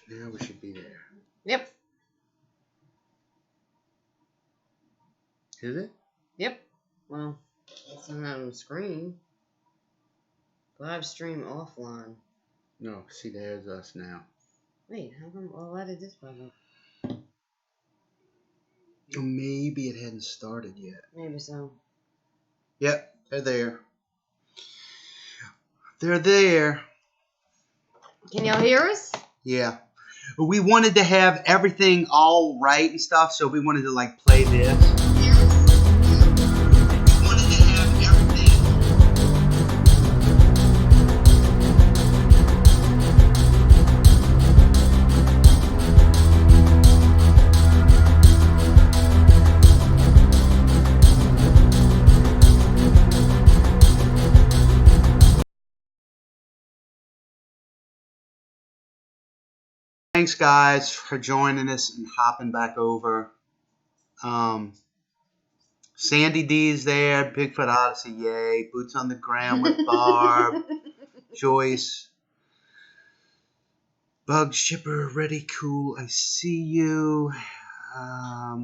Now we should be there. Yep. Is it? Yep. Well, it's not on the screen. Live stream offline. No, see, there's us now. Wait, how come? Oh, why did this pop up? Maybe it hadn't started yet. Maybe so. Yep, they're there. They're there. Can y'all hear us? Yeah. We wanted to have everything all right and stuff, so we wanted to like play this. Thanks, guys, for joining us and hopping back over. Sandy D's there. Bigfoot Odyssey, yay. Boots on the ground with Barb. Joyce. Bug Shipper, ready, cool, I see you.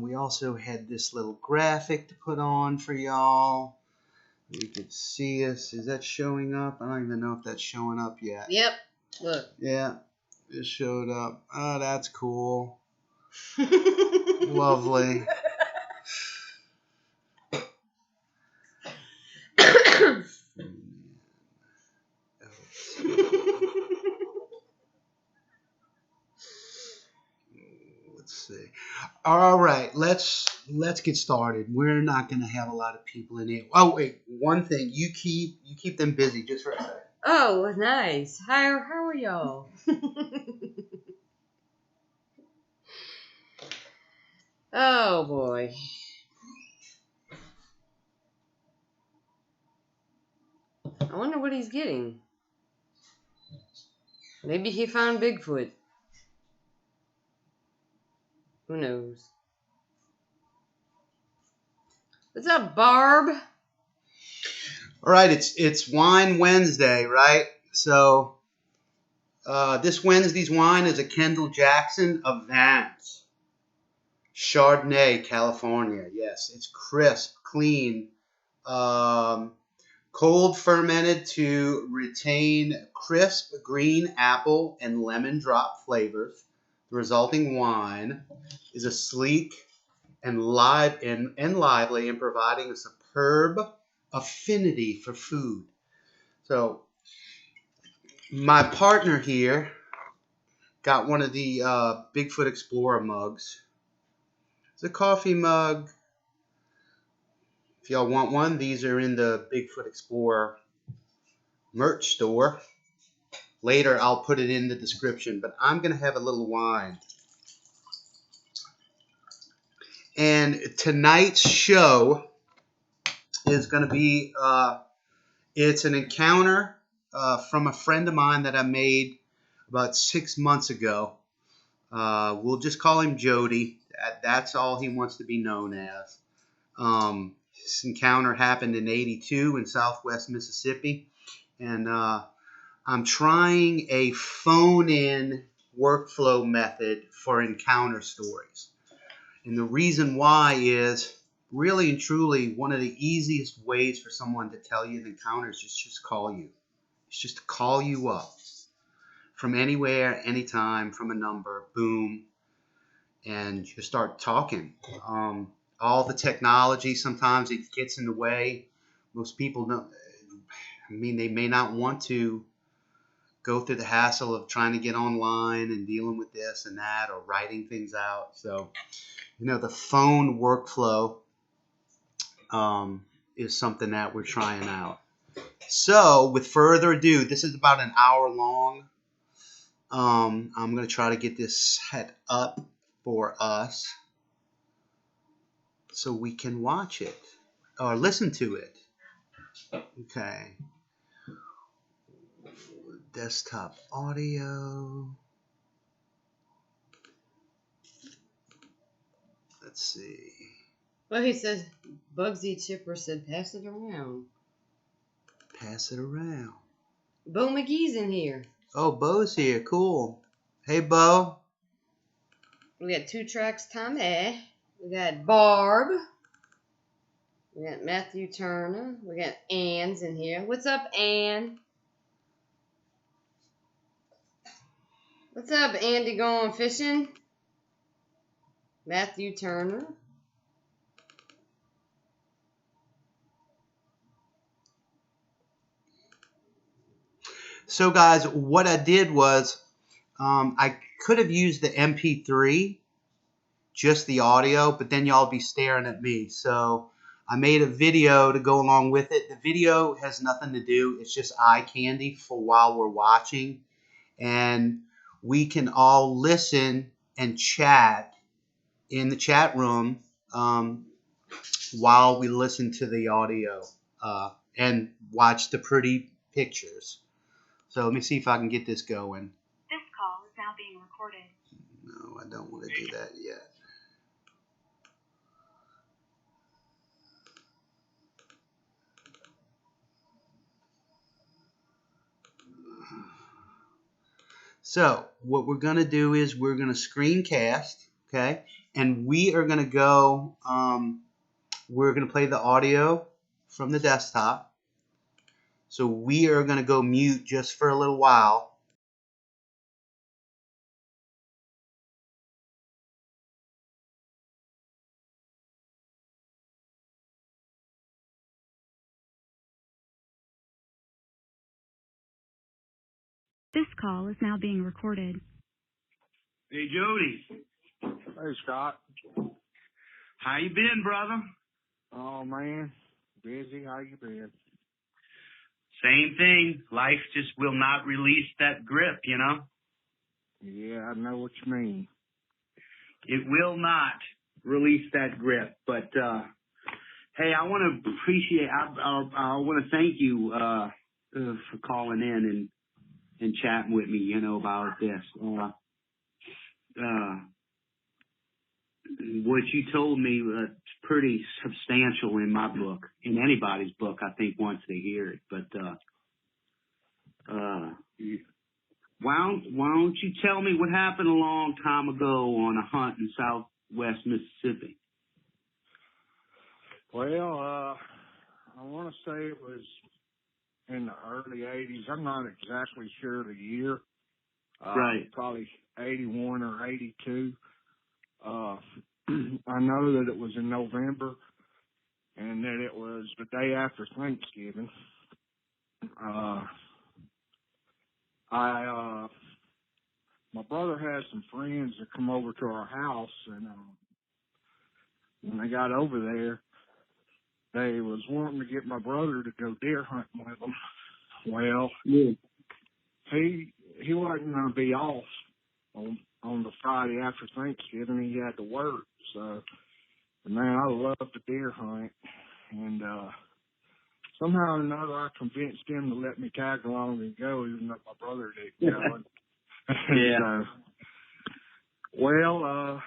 We also had this little graphic to put on for y'all. You could see us. Is that showing up? I don't even know if that's showing up yet. Yep. Look. Yeah. It showed up. Oh, that's cool. Lovely. Let's see. All right, let's get started. We're not going to have a lot of people in here. Oh wait, one thing. You keep them busy just for a second. Oh, nice. How are y'all? Oh boy. I wonder what he's getting. Maybe he found Bigfoot. Who knows? What's up, Barb? All right, it's Wine Wednesday, right? So this Wednesday's wine is a Kendall Jackson Avant Chardonnay, California. Yes, it's crisp, clean, cold fermented to retain crisp green apple and lemon drop flavors. The resulting wine is a sleek and lively in providing a superb affinity for food. So my partner here got one of the Bigfoot Explorer mugs. It's a coffee mug. If y'all want one, these are in the Bigfoot Explorer merch store. Later, I'll put it in the description, but I'm going to have a little wine. And tonight's show is going to be, it's an encounter from a friend of mine that I made about 6 months ago. We'll just call him Jody. That's all he wants to be known as. This encounter happened in '82 in southwest Mississippi. And I'm trying a phone-in workflow method for encounter stories. And the reason why is really and truly one of the easiest ways for someone to tell you an encounter is just call you. It's just to call you up from anywhere, anytime, from a number, boom, and you start talking. All the technology, sometimes it gets in the way. Most people don't. I mean, they may not want to go through the hassle of trying to get online and dealing with this and that or writing things out. So, the phone workflow is something that we're trying out. So, with further ado, this is about an hour long. I'm going to try to get this set up for us so we can watch it or listen to it. Okay. Desktop audio. Let's see. Well, he says, Bugsy Chipper said, pass it around. Pass it around. Bo McGee's in here. Oh, Bo's here. Cool. Hey, Bo. We got 2 tracks, Tommy. We got Barb. We got Matthew Turner. We got Ann's in here. What's up, Ann? What's up, Andy going fishing? Matthew Turner. So, guys, what I did was I could have used the MP3, just the audio, but then y'all be staring at me. So I made a video to go along with it. The video has nothing to do. It's just eye candy for while we're watching. And we can all listen and chat in the chat room while we listen to the audio and watch the pretty pictures. So let me see if I can get this going. This call is now being recorded. No, I don't want to do that yet. So what we're going to do is we're going to screencast, okay? And we are going to go, we're going to play the audio from the desktop. So we are going to go mute just for a little while. This call is now being recorded. Hey, Jody. Hey, Scott. How you been, brother? Oh, man. Busy. How you been? Same thing. Life just will not release that grip, you know? Yeah, I know what you mean. It will not release that grip. But, hey, I want to appreciate, I want to thank you for calling in and chatting with me, you know, about this. What you told me was pretty substantial in my book, in anybody's book, I think, once they hear it. But, why don't you tell me what happened a long time ago on a hunt in southwest Mississippi? Well, I want to say it was in the early 80s. I'm not exactly sure the year. Right. Probably 81 or 82. I know that it was in November and that it was the day after Thanksgiving. My brother had some friends that come over to our house, and when they got over there, they was wanting to get my brother to go deer hunting with them. Well, Yeah. he wasn't going to be off on the Friday after Thanksgiving. He had to work. So, man, I love the deer hunt, and somehow or another I convinced him to let me tag along and go, even though my brother didn't go. Yeah. Well, I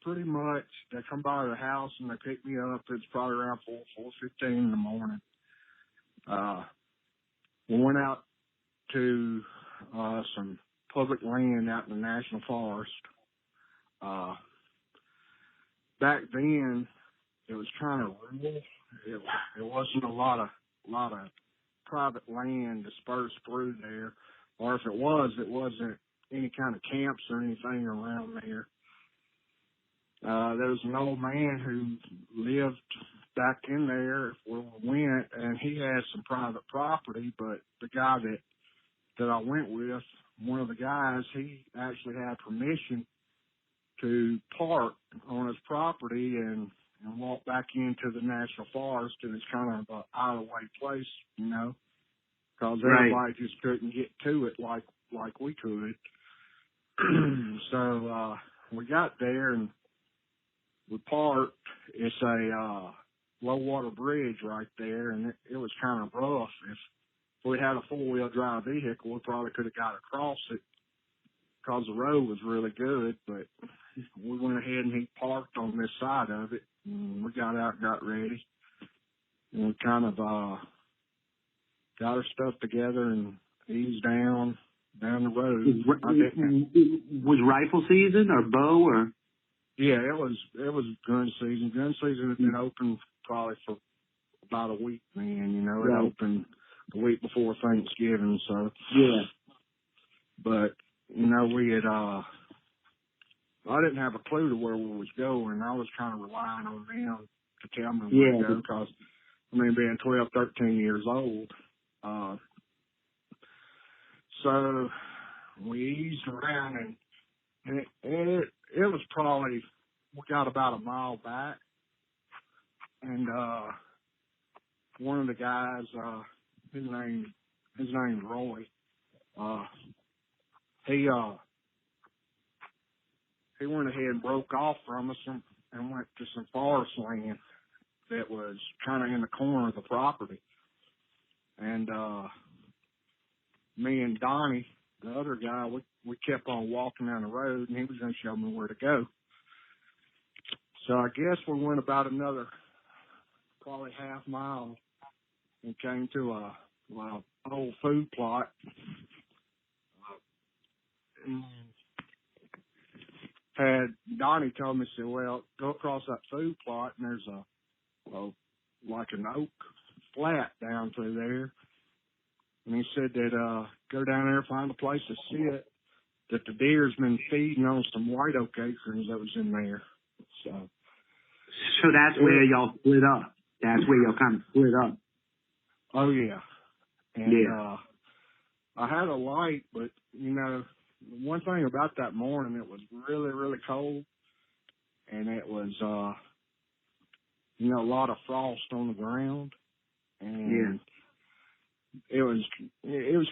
pretty much, they come by the house and they pick me up. It's probably around 4:15 in the morning. We went out to some public land out in the National Forest. Back then, it was kind of rural. It wasn't a lot of private land dispersed through there, or if it was, it wasn't any kind of camps or anything around there. There was an old man who lived back in there where we went, and he had some private property, but the guy that I went with, one of the guys, he actually had permission to park on his property and walk back into the National Forest, and it's kind of an out-of-the-way place, you know, because everybody just couldn't get to it like we could. So we got there, and we parked. It's a low water bridge right there, and it was kind of rough. If we had a 4-wheel drive vehicle, we probably could have got across it because the road was really good, but we went ahead and he parked on this side of it, and we got out and got ready, and we kind of got our stuff together and eased down, down the road. Was rifle season or bow or? Yeah, it was gun season. Gun season had been open probably for about a week then, you know. It opened the week before Thanksgiving, so. Yeah. But, you know, we had, I didn't have a clue to where we was going. I was kind of relying on them to tell me where to go because, I mean, being 12, 13 years old. So we eased around and it was probably, we got about a mile back and, one of the guys, his name's Roy, he went ahead and broke off from us and went to some forest land that was kind of in the corner of the property. And, me and Donnie, the other guy, we kept on walking down the road and he was going to show me where to go. So I guess we went about another probably half mile and came to a old food plot. And had Donnie told me, said, well, go across that food plot and there's like an oak flat down through there. And he said that, go down there, find a place to sit, that the deer's been feeding on some white oak acorns that was in there. So that's where y'all split up. That's where y'all kind of split up. Oh yeah. And, I had a light, but you know, one thing about that morning, it was really, really cold and it was, you know, a lot of frost on the ground and it was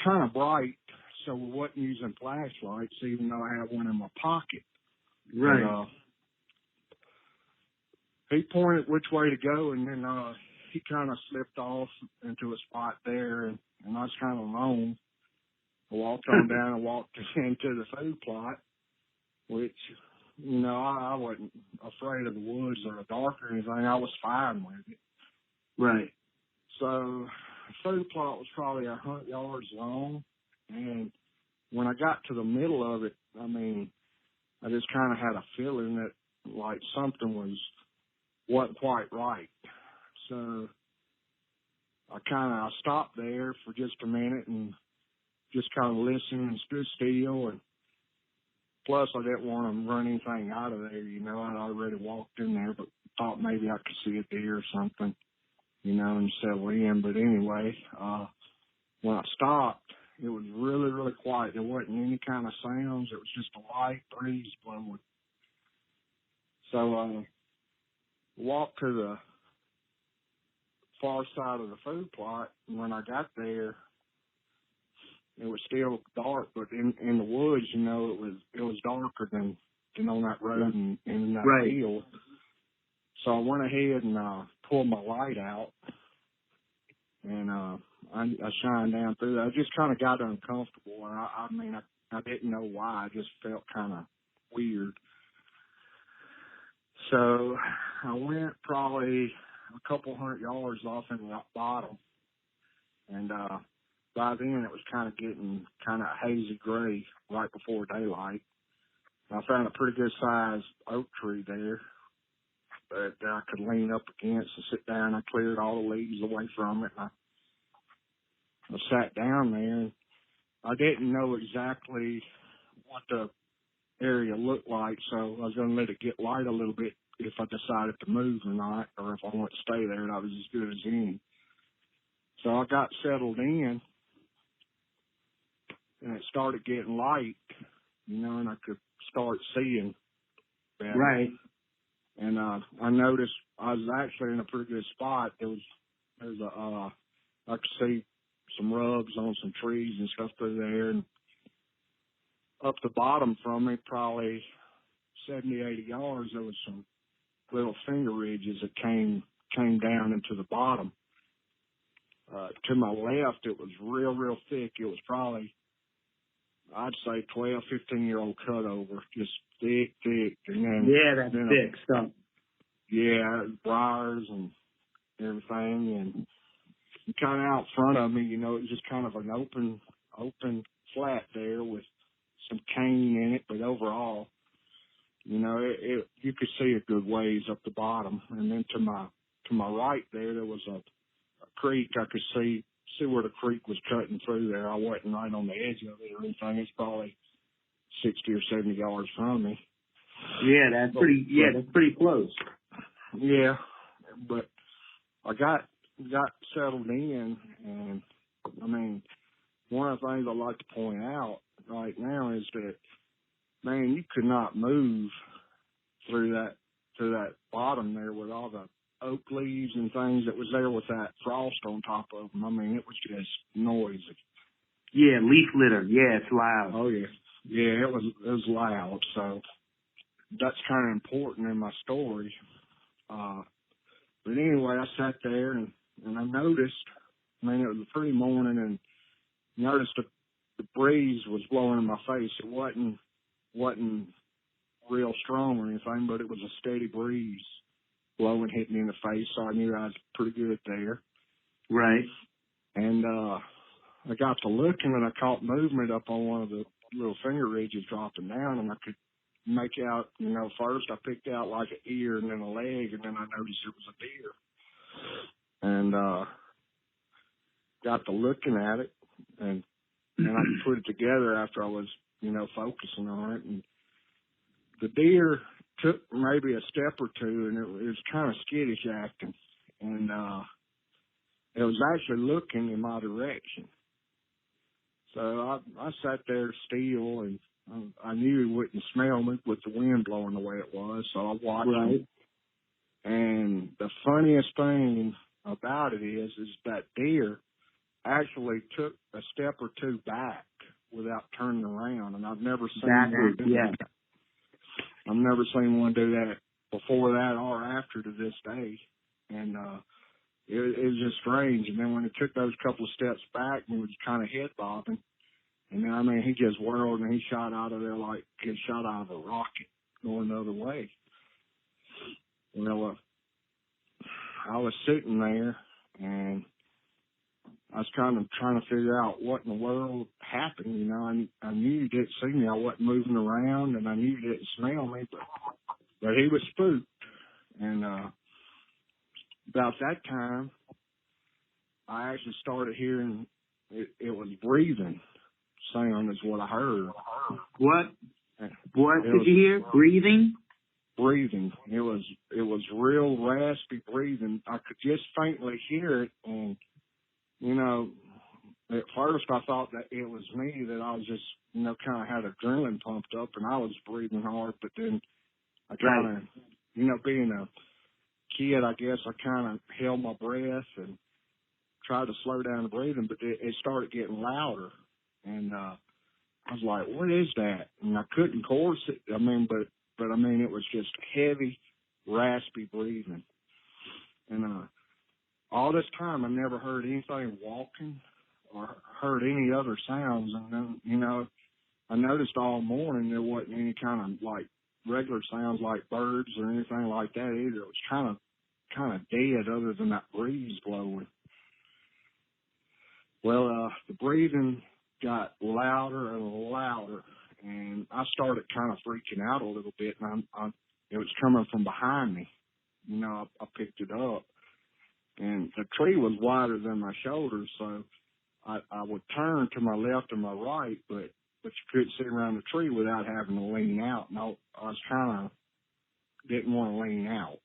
kind of bright. So we wasn't using flashlights, even though I had one in my pocket. Right. And, he pointed which way to go, and then he kind of slipped off into a spot there, and I was kind of alone. I walked on down and walked into the food plot, which, you know, I wasn't afraid of the woods or the dark or anything. I was fine with it. Right. So the food plot was probably 100 yards long, and when I got to the middle of it, I mean, I just kind of had a feeling that, like, something wasn't quite right. So I stopped there for just a minute and just kind of listened and stood still. And plus I didn't want to run anything out of there, you know. I'd already walked in there, but thought maybe I could see a deer or something, you know, and settle in. But anyway, when I stopped, it was really, really quiet. There wasn't any kind of sounds. It was just a light breeze blowing. So, walked to the far side of the food plot, and when I got there, it was still dark, but in the woods, you know, it was darker than on that road and in that field. So I went ahead and pulled my light out, and I shined down through that. I just kind of got uncomfortable, and I mean, I didn't know why. I just felt kind of weird. So I went probably a couple 100 yards off in the bottom, and by then it was kind of getting kind of hazy gray right before daylight. I found a pretty good sized oak tree there that I could lean up against and sit down. I cleared all the leaves away from it, and I sat down there. And I didn't know exactly what the area looked like, so I was going to let it get light a little bit if I decided to move or not, or if I wanted to stay there, and I was as good as any. So I got settled in, and it started getting light, you know, and I could start seeing better. Right. And I noticed I was actually in a pretty good spot. There's I could see some rubs on some trees and stuff through there, and up the bottom from me, probably 70, 80 yards, there was some little finger ridges that came down into the bottom. To my left, it was real thick. It was probably, I'd say 12, 15-year-old cutover, just thick. And then, that's thick stuff. Yeah, briars and everything. And kind of out front of me, you know, it was just kind of an open flat there with some cane in it, but overall, you know, you could see a good ways up the bottom. And then to my right there was a creek. I could see where the creek was cutting through there. I wasn't right on the edge of it or anything. It's probably 60 or 70 yards from me. Yeah, that's pretty close. Yeah, but I got settled in, and I mean, one of the things I like to point out right now is that, man, you could not move through that bottom there with all the oak leaves and things that was there with that frost on top of them. I mean, it was just noisy. Yeah, leaf litter. Yeah, it's loud. Oh yeah, yeah, it was loud. So that's kind of important in my story. But anyway, I sat there and I noticed. I mean, it was a pretty morning, and noticed the breeze was blowing in my face. It wasn't real strong or anything, but it was a steady breeze blowing, hitting me in the face, so I knew I was pretty good there. Right. And I got to looking, and I caught movement up on one of the little finger ridges dropping down, and I could make out, you know, first I picked out like an ear and then a leg, and then I noticed it was a deer. And got to looking at it, and I put it together after I was, you know, focusing on it. And the deer took maybe a step or two, and it was kind of skittish acting. And it was actually looking in my direction. So I sat there still, and I knew he wouldn't smell me with the wind blowing the way it was, so I watched him. And the funniest thing about it is that deer actually took a step or two back without turning around, and I've never seen one do that. I've never seen one do that before that or after to this day. And it was just strange. And then when he took those couple of steps back, he was kind of head bobbing. And then, I mean, he just whirled and he shot out of there like he shot out of a rocket going the other way. Well, I was sitting there, and I was kind of trying to figure out what in the world happened. You know, I knew he didn't see me. I wasn't moving around, and I knew he didn't smell me, but he was spooked. And about that time, I actually started hearing it was breathing sound is what I heard. What did you hear? Breathing? Breathing. It was real raspy breathing. I could just faintly hear it, and you know, at first I thought that it was me, that I was just, you know, kind of had adrenaline pumped up and I was breathing hard, but then I kind of, you know, being a kid, I guess I kind of held my breath and tried to slow down the breathing, but it started getting louder, and I was like, what is that? And I couldn't course it. I mean, but I mean, it was just heavy, raspy breathing. And all this time, I never heard anything walking or heard any other sounds. And then, you know, I noticed all morning there wasn't any kind of like regular sounds like birds or anything like that either. It was kind of dead other than that breeze blowing. Well, the breathing got louder and louder, and I started kind of freaking out a little bit, and it was coming from behind me. You know, I picked it up, and the tree was wider than my shoulders, so I would turn to my left and my right, but you couldn't see around the tree without having to lean out. And I was kind of didn't want to lean out.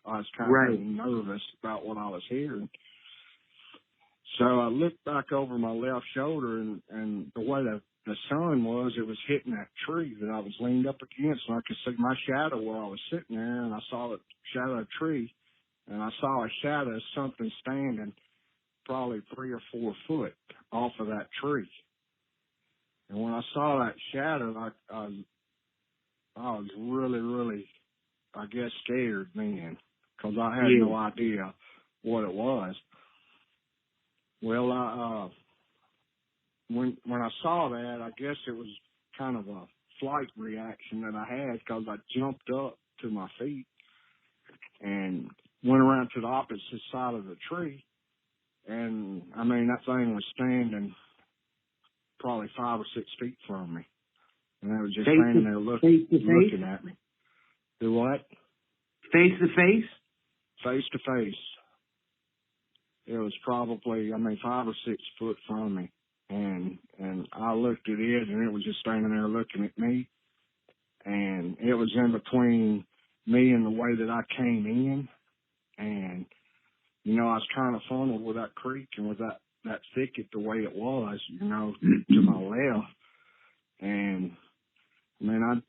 I was kind of nervous about what I was hearing. So I looked back over my left shoulder, and the way the sun was, it was hitting that tree that I was leaned up against, and I could see my shadow where I was sitting there, and I saw the shadow of a tree, and I saw a shadow of something standing probably 3 or 4 foot off of that tree. And when I saw that shadow, I was really, really, I guess, scared then, because I had no idea what it was. Well, when I saw that, I guess it was kind of a flight reaction that I had, because I jumped up to my feet and went around to the opposite side of the tree. And, I mean, that thing was standing probably 5 or 6 feet from me. And it was just Face standing to- there face to face? looking at me. Do what? Face to face? Face to face. It was probably, 5 or 6 foot from me. And I looked at it, and it was just standing there looking at me. And it was in between me and the way that I came in. And, you know, I was kind of funneled with that creek and with that thicket the way it was, you know, to my left. And,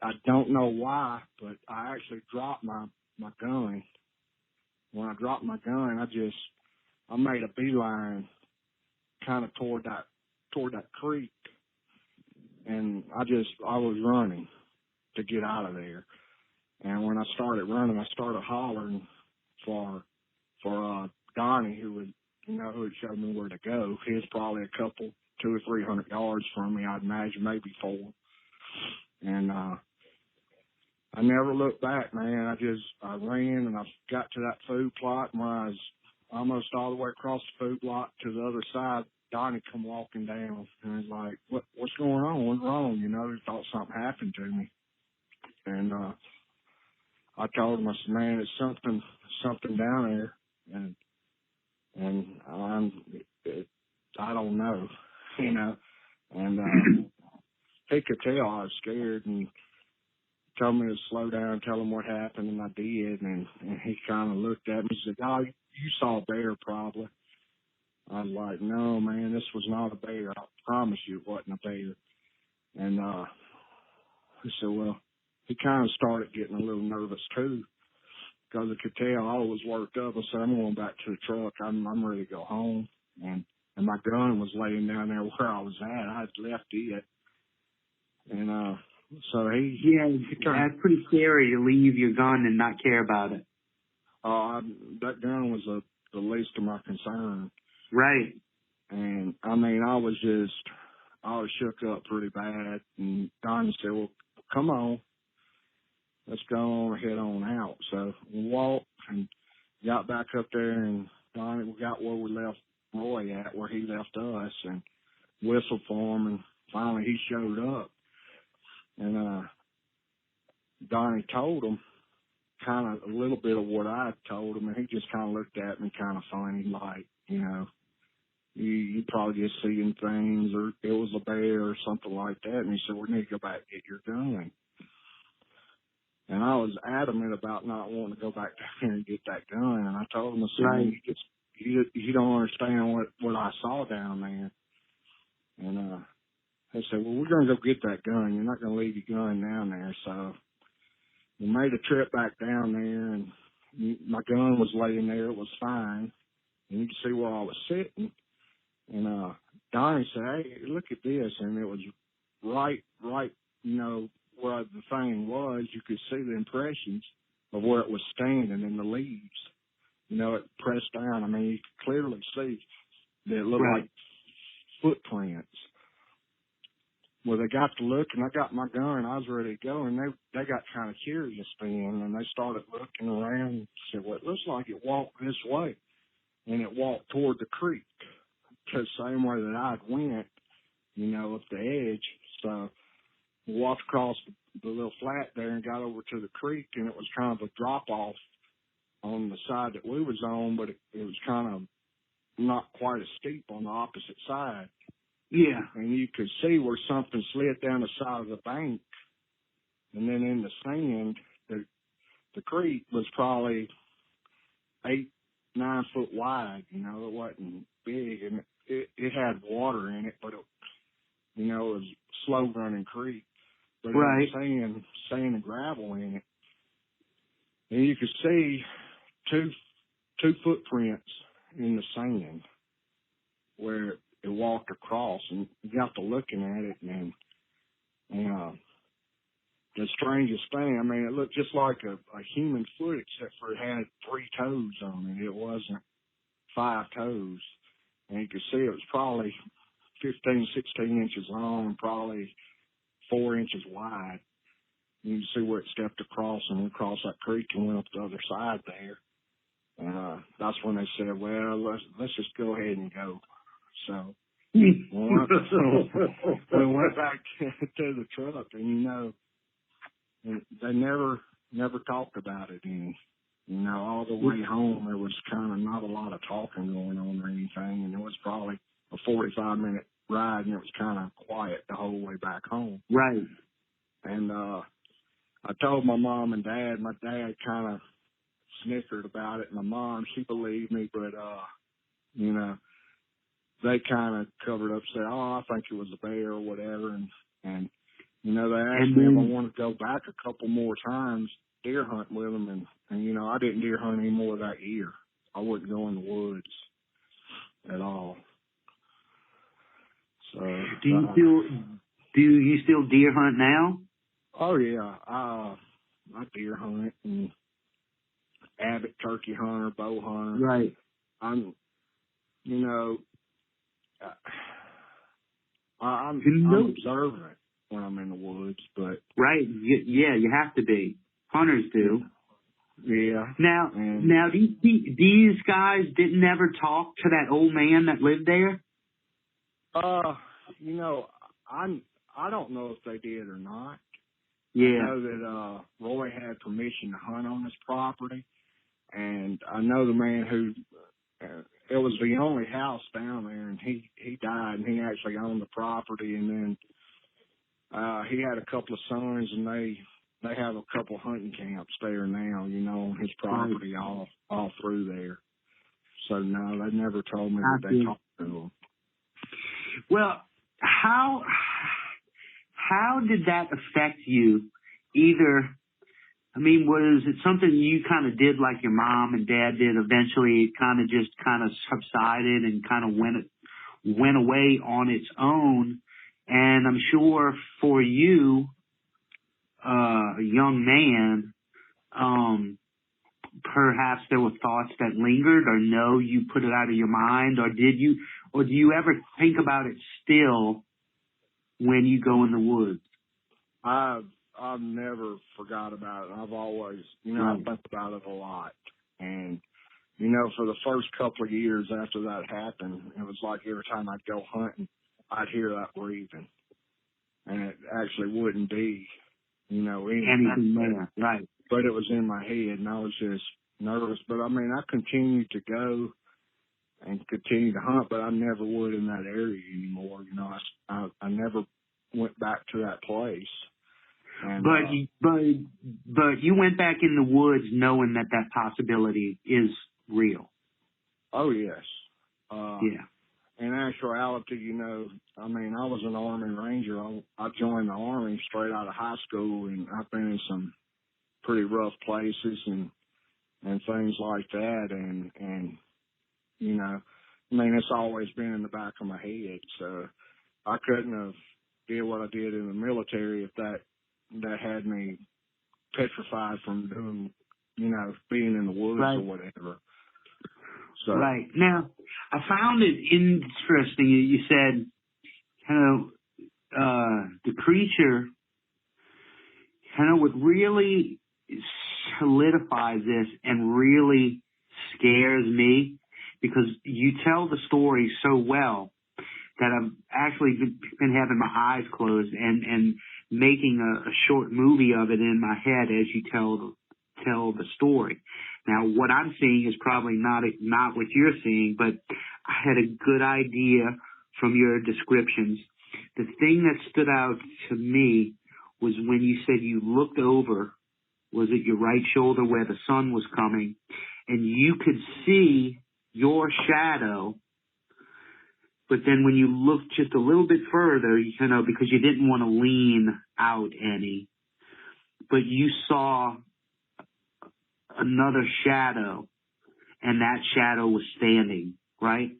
I don't know why, but I actually dropped my gun. When I dropped my gun, I made a beeline kind of toward that creek. And I was running to get out of there. And when I started running, I started hollering for Donnie, who had showed me where to go. He was probably a couple, 200 or 300 yards from me, I'd imagine, maybe 4. And I never looked back, man. I ran and I got to that food plot, and when I was almost all the way across the food plot to the other side, Donnie come walking down, and he's like, what's going on? What's wrong? You know, he thought something happened to me. And I told him, I said, man, it's something down there, and I don't know, you know. And he could tell I was scared, and told me to slow down, tell him what happened, and I did. And he kind of looked at me and said, "Oh, you saw a bear probably." I was like, "No, man, this was not a bear. I promise you it wasn't a bear." And he said, well, he kind of started getting a little nervous too, because I could tell I was worked up. I said, I'm going back to the truck. I'm ready to go home. And my gun was laying down there where I was at. I had left it. And so he that's pretty scary to leave your gun and not care about it. That gun was the least of my concern. Right. And I was shook up pretty bad. And Donnie said, well, come on, let's go on and head on out. So we walked and got back up there, and Donnie, we got where we left Roy at, where he left us, and whistled for him, and finally he showed up. And Donnie told him kind of a little bit of what I told him, and he just kind of looked at me kind of funny, like, you know, you probably just seeing things, or it was a bear or something like that. And he said, we need to go back and get your gun. And I was adamant about not wanting to go back down there and get that gun. And I told him, I said, right. you don't understand what I saw down there. And they said, well, we're going to go get that gun. You're not going to leave your gun down there. So we made a trip back down there, and my gun was laying there. It was fine. And you could see where I was sitting. And Donnie said, hey, look at this. And it was right, you know, where the thing was. You could see the impressions of where it was standing in the leaves. You know, it pressed down. You could clearly see that it looked like footprints. Well, they got to look, and I got my gun. I was ready to go, and they got kind of curious then, and they started looking around and said, well, it looks like it walked this way. And it walked toward the creek, the same way that I'd went, you know, up the edge. So we walked across the little flat there and got over to the creek, and it was kind of a drop-off on the side that we was on, but it was kind of not quite as steep on the opposite side. Yeah. And you could see where something slid down the side of the bank. And then in the sand, the creek was probably 8-9 foot wide. You know, it wasn't big, and it had water in it, but it was a slow running creek. But it had sand and gravel in it. And you could see two footprints in the sand where it walked across, and you got to looking at it, and the strangest thing, it looked just like a human foot, except for it had 3 toes on it. It wasn't 5 toes. And you could see it was probably 15, 16 inches long and probably 4 inches wide. You can see where it stepped across and went across that creek and went up the other side there. And that's when they said, well, let's just go ahead and go. So we went back to the truck, and they never talked about it. And all the way home, there was kind of not a lot of talking going on or anything, and it was probably a 45-minute ride, and it was kind of quiet the whole way back home. Right. And I told my mom and dad. My dad kind of snickered about it. My mom, she believed me, but they kind of covered up, said, "Oh, I think it was a bear or whatever." And they asked me if I wanted to go back a couple more times deer hunting with them, and I didn't deer hunt anymore that year. I wouldn't go in the woods at all. So do you still deer hunt now? Oh yeah, I deer hunt and avid turkey hunter, bow hunter. Right. I'm observant when I'm in the woods, but right, yeah, you have to be. Hunters do. Yeah. Now, these guys didn't ever talk to that old man that lived there? I don't know if they did or not. Yeah. I know that Roy had permission to hunt on his property, and I know the man who it was the only house down there, and he died, and he actually owned the property, and then he had a couple of sons, and they have a couple hunting camps there now, on his property all through there. So no, they never told me that they talked to him. Well, how did that affect you? Was it something you kind of did like your mom and dad did? Eventually, it kind of subsided and kind of went away on its own. And I'm sure for you, a young man, perhaps there were thoughts that lingered, or no, you put it out of your mind, or do you ever think about it still when you go in the woods? I've never forgot about it. I've always, I think about it a lot. And, for the first couple of years after that happened, it was like every time I'd go hunting, I'd hear that breathing. And it actually wouldn't be, anything there. Right. But it was in my head, and I was just nervous. But, I continued to go and continue to hunt, but I never would in that area anymore. I never went back to that place. And, but you went back in the woods knowing that possibility is real. Oh yes. Yeah. In actuality, I was an Army Ranger. I joined the Army straight out of high school, and I've been in some pretty rough places and things like that. And it's always been in the back of my head. So I couldn't have did what I did in the military if that had me petrified from doing, being in the woods or whatever. So. Right. Now, I found it interesting. You said, the creature, what really solidifies this and really scares me, because you tell the story so well that I've actually been having my eyes closed and making a short movie of it in my head as you tell the story. Now, what I'm seeing is probably not what you're seeing, but I had a good idea from your descriptions. The thing that stood out to me was when you said you looked over, was it your right shoulder where the sun was coming, and you could see your shadow. But then when you looked just a little bit further, because you didn't want to lean out any, but you saw another shadow, and that shadow was standing, right?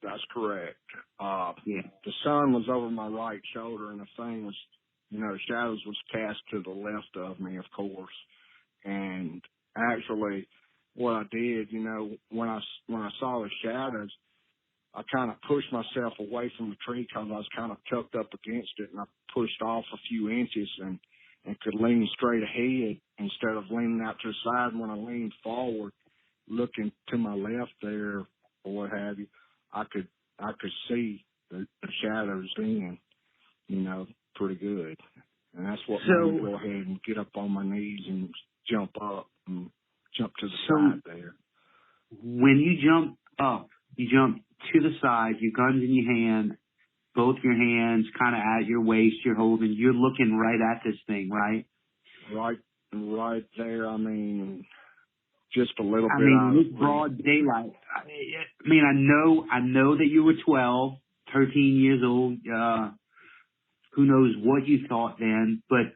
That's correct. Yeah. The sun was over my right shoulder, and the thing was, the shadows was cast to the left of me, of course. And actually, what I did, when I saw the shadows, I kind of pushed myself away from the tree because I was kind of tucked up against it, and I pushed off a few inches and could lean straight ahead instead of leaning out to the side. When I leaned forward, looking to my left there or what have you, I could see the shadows then, pretty good. And that's what So- made me go ahead and get up on my knees and jump up and jump to the So- side there. When you jump up, you jump to the side, your gun's in your hand, both your hands kind of at your waist, you're looking right at this thing, right? Right there. I mean, just a little bit. It's broad daylight. I know that you were 12, 13 years old. Who knows what you thought then, but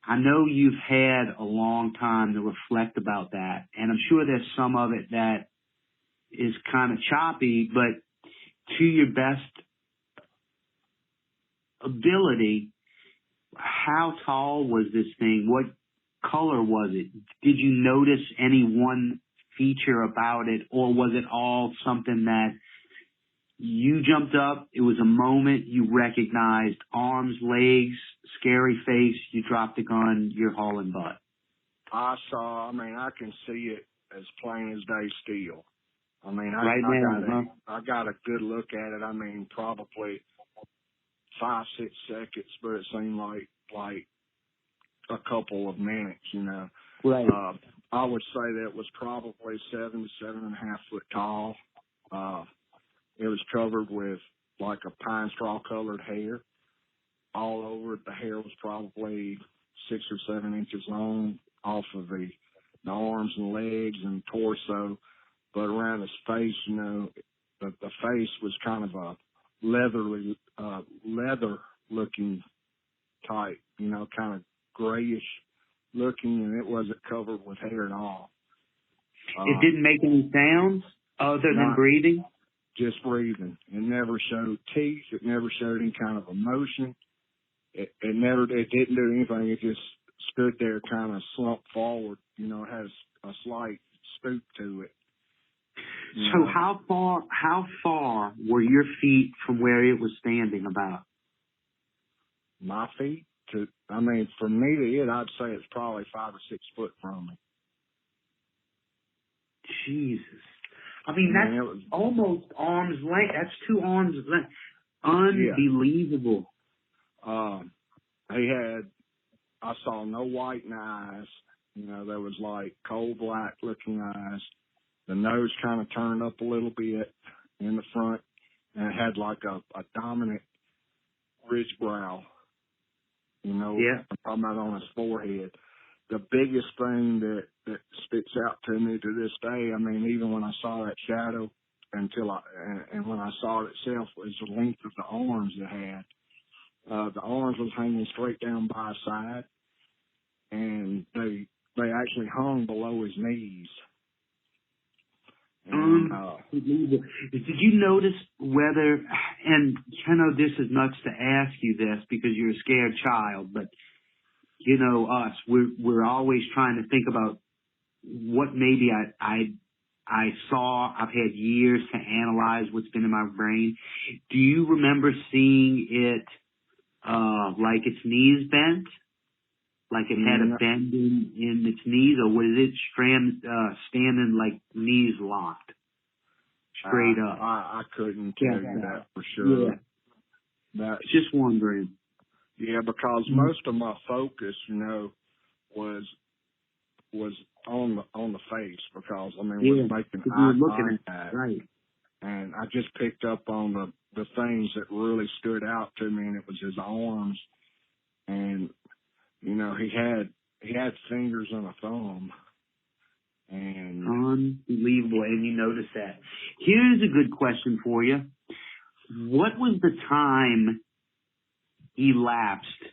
I know you've had a long time to reflect about that. And I'm sure there's some of it that is kind of choppy, but to your best ability, how tall was this thing? What color was it? Did you notice any one feature about it, or was it all something that you jumped up, it was a moment, you recognized arms, legs, scary face, you dropped the gun, you're hauling butt? I can see it as plain as day still. I got a good look at it. Probably 5-6 seconds, but it seemed like a couple of minutes, Right. I would say that it was probably 7 to 7.5 foot tall. It was covered with like a pine straw colored hair all over it. The hair was probably 6 or 7 inches long off of the arms and legs and torso, but around his face, the face was kind of a leather looking type, kind of grayish looking, and it wasn't covered with hair at all. It didn't make any sounds other than breathing? Just breathing. It never showed teeth. It never showed any kind of emotion. It didn't do anything. It just stood there kind of slumped forward. It has a slight stoop to it. So how far were your feet from where it was standing about? My feet for me to it, I'd say it's probably 5 or 6 foot from me. Jesus. That's almost arm's length. That's 2 arms length. Unbelievable. Yeah. I saw no white in the eyes. There was like coal black looking eyes. The nose kind of turned up a little bit in the front, and it had like a dominant ridge brow. Yeah. I'm talking about on his forehead. The biggest thing that sticks out to me to this day, even when I saw that shadow and when I saw it itself, was the length of the arms it had. The arms was hanging straight down by his side, and they actually hung below his knees. And, did you notice whether, and I know this is nuts to ask you this because you're a scared child, but us, we're always trying to think about what maybe I saw. I've had years to analyze what's been in my brain. Do you remember seeing it like its knees bent? Like it had a bend in its knees, or was it standing like knees locked? Straight up. I couldn't tell you that for sure. Yeah. Just wondering. Yeah, because most of my focus, was on the face, because was making eye contact. Right. And I just picked up on the things that really stood out to me, and it was his arms, and he had fingers and a thumb. And unbelievable, and you notice that. Here's a good question for you. What was the time elapsed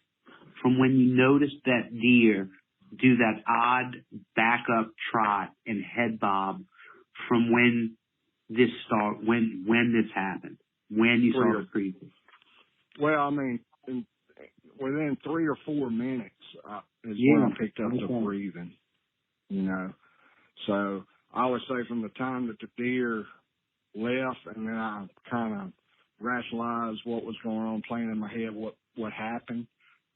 from when you noticed that deer do that odd backup trot and head bob from when this happened, when you saw the creature? Well, within 3 or 4 minutes is when I picked up the breathing, So I would say from the time that the deer left, and then I kind of rationalized what was going on, playing in my head what happened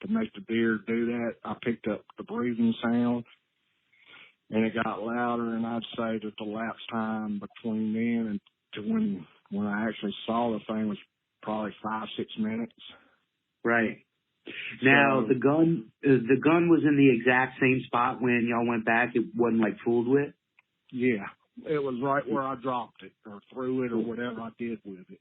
to make the deer do that. I picked up the breathing sound, and it got louder, and I'd say that the lapse time between then and to when I actually saw the thing was probably 5-6 minutes. Right. Now, So, the gun was in the exact same spot when y'all went back. It wasn't like fooled with. yeah, it was right where I dropped it or threw it or whatever I did with it.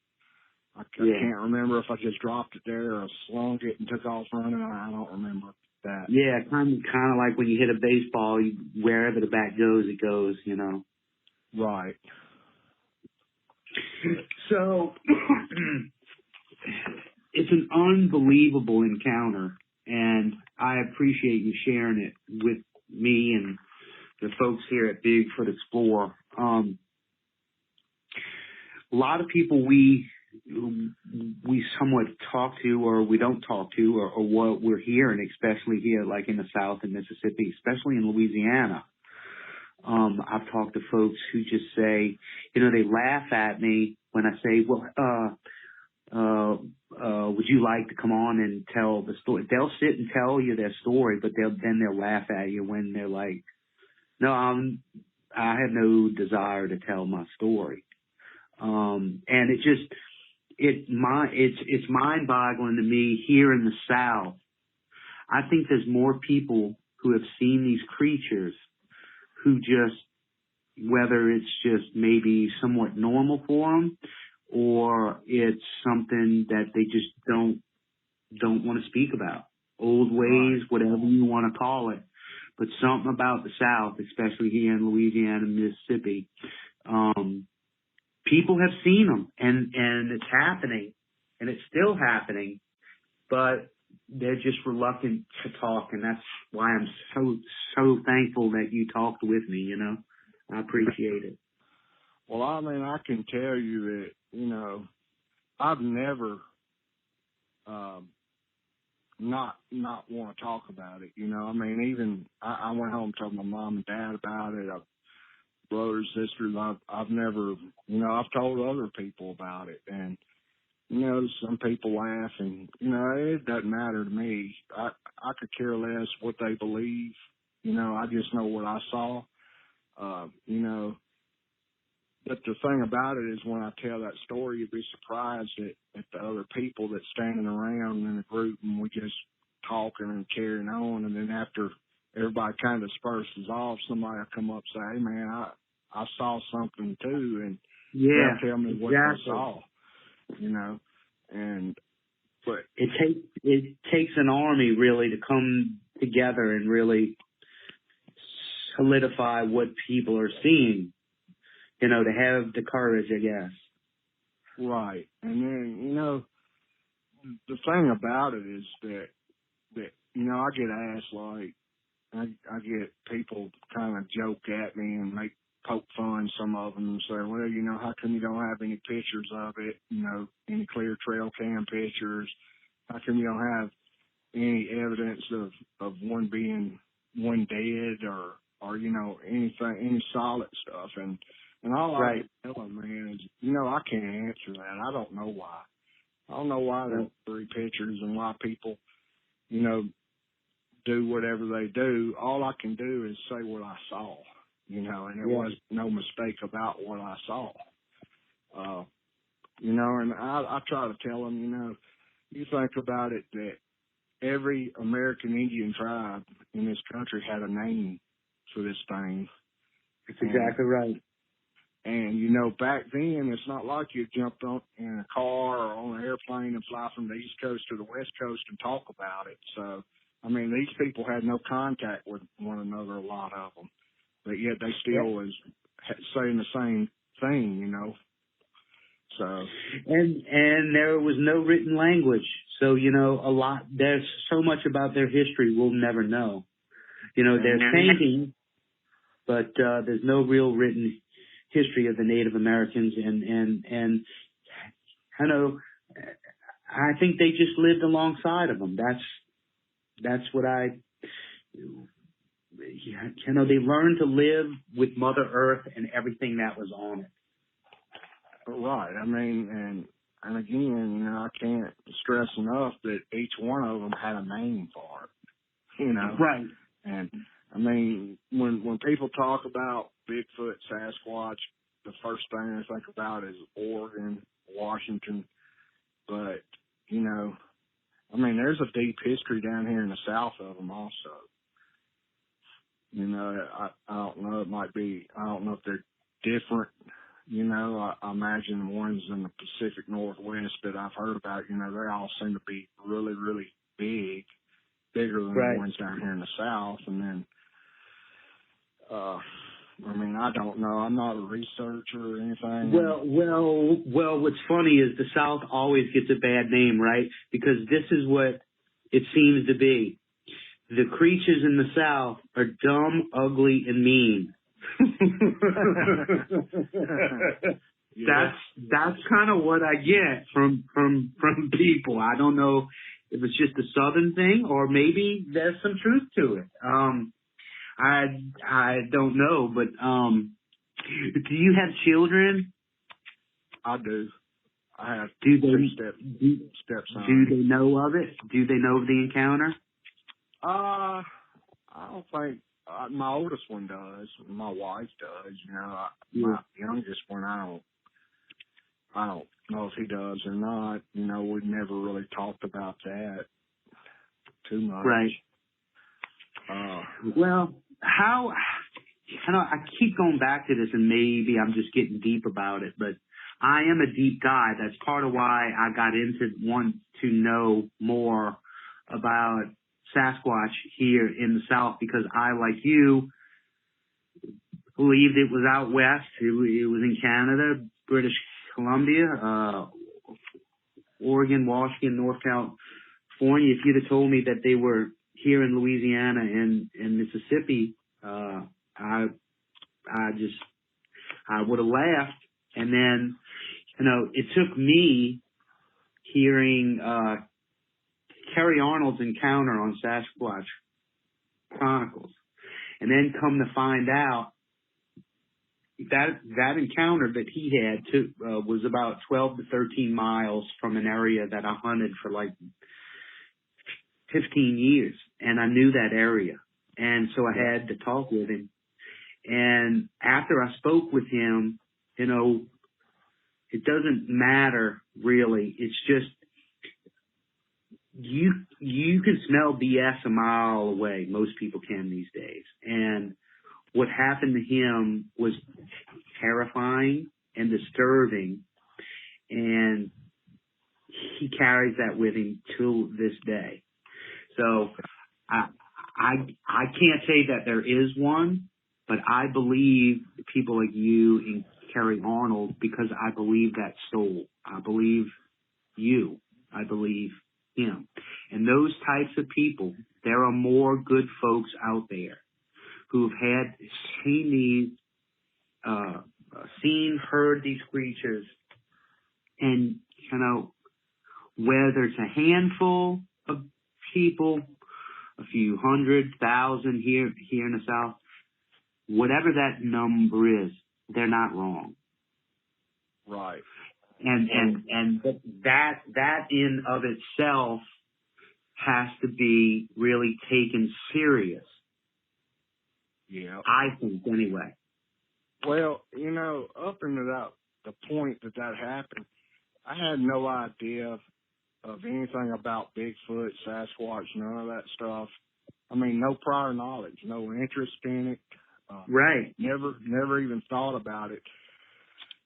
I can't remember if I just dropped it there or slung it and took off running. I don't remember that. Yeah, kind of like when you hit a baseball, wherever the bat goes, it goes, you know. Right. So, it's an unbelievable encounter, and I appreciate you sharing it with me and the folks here at Bigfoot Explorer. A lot of people we somewhat talk to or we don't talk to or what we're hearing, especially here like in the South and Mississippi, especially in Louisiana. I've talked to folks who just say, you know, they laugh at me when I say, well, would you like to come on and tell the story? They'll sit and tell you their story, but they'll laugh at you when they're like, no, I have no desire to tell my story. And it's mind-boggling to me here in the South. I think there's more people who have seen these creatures who just, whether it's just maybe somewhat normal for them or it's something that they just don't want to speak about. Old ways, whatever you want to call it. But something about the South, especially here in Louisiana and Mississippi, people have seen them, and it's happening, and it's still happening, but they're just reluctant to talk, and that's why I'm so thankful that you talked with me, you know. I appreciate it. Well, I mean, I can tell you that, you know, I've never not want to talk about it, you know. I mean, even I went home and told my mom and dad about it. Brothers, sisters, I've never, you know, I've told other people about it, and, you know, some people laugh, and, you know, it doesn't matter to me. I could care less what they believe, you know, I just know what I saw, you know, but the thing about it is when I tell that story, you'd be surprised at the other people that's standing around in a group, and we just talking and carrying on, and then after everybody kind of disperses off, somebody will come up and say, hey, man, I saw something too, and they'll tell me what they saw, you know. But it takes an army really to come together and really solidify what people are seeing, you know, to have the courage, I guess. Right. And then, you know, the thing about it is that you know, I get asked, like, I get people kind of joke at me and poke fun, some of them, and say, well, you know, how come you don't have any pictures of it, you know, any clear trail cam pictures? How come you don't have any evidence of one dead or, you know, anything, any solid stuff? And all I can tell them, man, is, you know, I can't answer that. I don't know why. I don't know why there's 3 pictures and why people, you know, do whatever they do. All I can do is say what I saw, you know, and there was no mistake about what I saw. You know, and I try to tell them, you know, you think about it, that every American Indian tribe in this country had a name for this thing. That's exactly right. And, you know, back then, it's not like you jumped on in a car or on an airplane and fly from the East Coast to the West Coast and talk about it. So, I mean, these people had no contact with one another, a lot of them. But yet they still was saying the same thing, you know. So. And there was no written language. So, you know, there's so much about their history we'll never know. You know, there's paintings, but there's no real written history of the Native Americans, and I know, I think they just lived alongside of them. That's what you know, they learned to live with Mother Earth and everything that was on it. Right. I mean, and again, you know, I can't stress enough that each one of them had a name for it, you know. Right. And I mean, when people talk about Bigfoot, Sasquatch, the first thing they think about is Oregon, Washington, but, you know, I mean, there's a deep history down here in the south of them also. You know, I don't know, it might be, I don't know if they're different. You know, I imagine the ones in the Pacific Northwest that I've heard about, you know, they all seem to be really, really big, bigger than Right. the ones down here in the south. And then, I mean, I don't know. I'm not a researcher or anything. Well, what's funny is the South always gets a bad name, right? Because this is what it seems to be. The creatures in the South are dumb, ugly, and mean. Yeah. That's kind of what I get from people. I don't know if it's just a Southern thing or maybe there's some truth to it. I don't know, but do you have children? I do. I have Do two they stepsons. do they know of it? Do they know of the encounter? I don't think my oldest one does. My wife does. You know, my youngest one, I don't know if he does or not. You know, we've never really talked about that too much. Right. Well, how? I know I keep going back to this, and maybe I'm just getting deep about it, but I am a deep guy. That's part of why I got into wanting to know more about Sasquatch here in the South, because I, like you, believed it was out west. It was in Canada, British Columbia, Oregon, Washington, North California. If you'd have told me that they were here in Louisiana and Mississippi, I would have laughed. And then, you know, it took me hearing Kerry Arnold's encounter on Sasquatch Chronicles, and then come to find out that encounter that he had was about 12 to 13 miles from an area that I hunted for like 15 years, and I knew that area, and so I had to talk with him. And after I spoke with him, you know, it doesn't matter really. It's just you can smell BS a mile away. Most people can these days. And what happened to him was terrifying and disturbing, and he carries that with him till this day. So I can't say that there is one, but I believe people like you and Kerry Arnold, because I believe that soul. I believe you. I believe him. And those types of people, there are more good folks out there who've heard these creatures, and, you know, whether it's a handful of people, a few 100,000 here in the South, whatever that number is, they're not wrong. Right. And that in of itself has to be really taken serious. Yeah. I think, anyway. Well, you know, up into the point that happened, I had no idea of anything about Bigfoot, Sasquatch, none of that stuff. I mean, no prior knowledge, no interest in it. Right. Never even thought about it.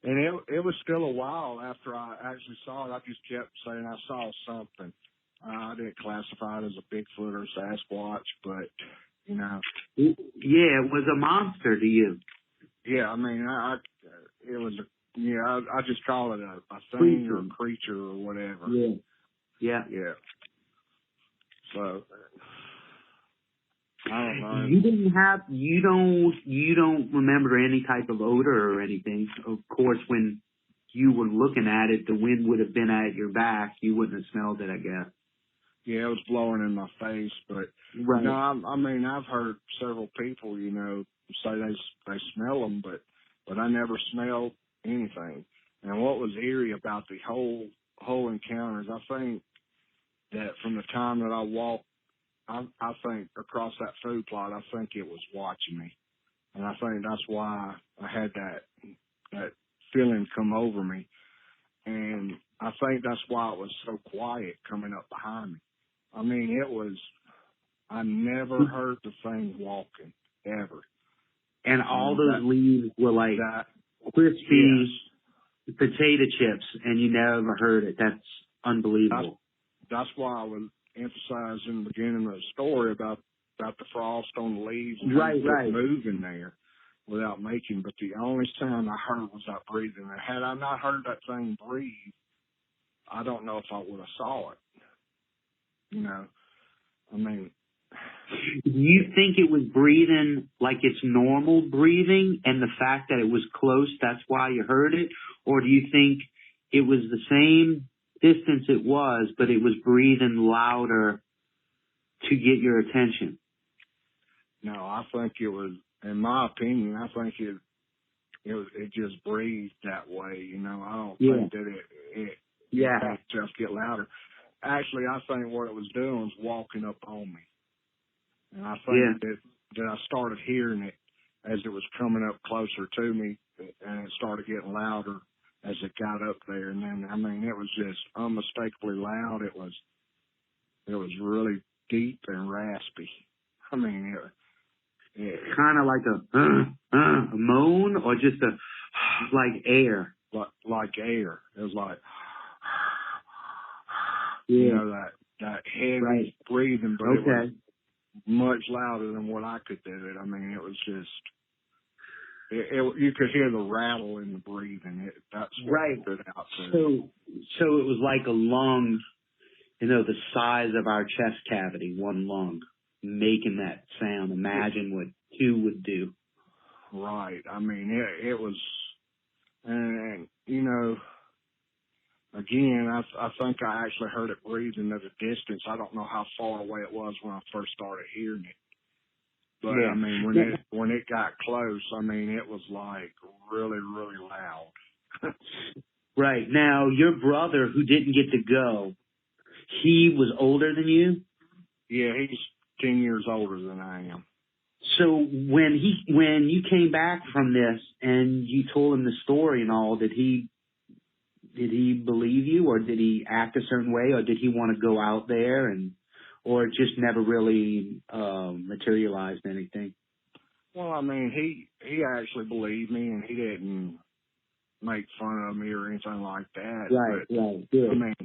And it was still a while after I actually saw it. I just kept saying I saw something. I didn't classify it as a Bigfoot or Sasquatch, but, you know. Yeah, it was a monster to you. Yeah, I mean, it was I just call it a thing or a creature or whatever. Yeah. Yeah. Yeah. So, I don't know. You don't remember any type of odor or anything. Of course, when you were looking at it, the wind would have been at your back. You wouldn't have smelled it, I guess. Yeah, it was blowing in my face, but right. You know, I mean, I've heard several people, you know, say they smell them, but I never smelled anything. And what was eerie about the whole encounters, I think that from the time that I walked, I think across that food plot, I think it was watching me, and I think that's why I had that feeling come over me. And I think that's why it was so quiet coming up behind me. I mean, I never heard the thing walking, ever. And all those leaves were like crispy potato chips, and you never heard it. That's unbelievable. That's why I was emphasizing in the beginning of the story about the frost on the leaves and moving there without making. But the only sound I heard was that breathing. And had I not heard that thing breathe, I don't know if I would have saw it. You know, I mean. Do you think it was breathing like it's normal breathing, and the fact that it was close, that's why you heard it? Or do you think it was the same distance it was, but it was breathing louder to get your attention? No, I think it was, in my opinion, I think it just breathed that way. You know, I don't think that it made itself get louder. Actually, I think what it was doing was walking up on me. And I think that I started hearing it as it was coming up closer to me, and it started getting louder as it got up there. And then, I mean, it was just unmistakably loud. It was really deep and raspy. I mean, it kind of like a moan, or just like air? Like air. It was like, you know, that heavy breathing, but it was much louder than what I could do it. I mean, it was just, you could hear the rattle in the breathing. That's what stood out to. So it was like a lung, you know, the size of our chest cavity, one lung, making that sound. Imagine what two would do. Right. I mean, it was, and you know, again, I think I actually heard it breathing at a distance. I don't know how far away it was when I first started hearing it. But, I mean, when it got close, I mean, it was, like, really, really loud. Right. Now, your brother, who didn't get to go, he was older than you? Yeah, he's 10 years older than I am. So when you came back from this and you told him the story and all, did he believe you, or did he act a certain way, or did he want to go out there, or it just never really materialized anything? Well, I mean, he actually believed me, and he didn't make fun of me or anything like that. Right, good. I mean,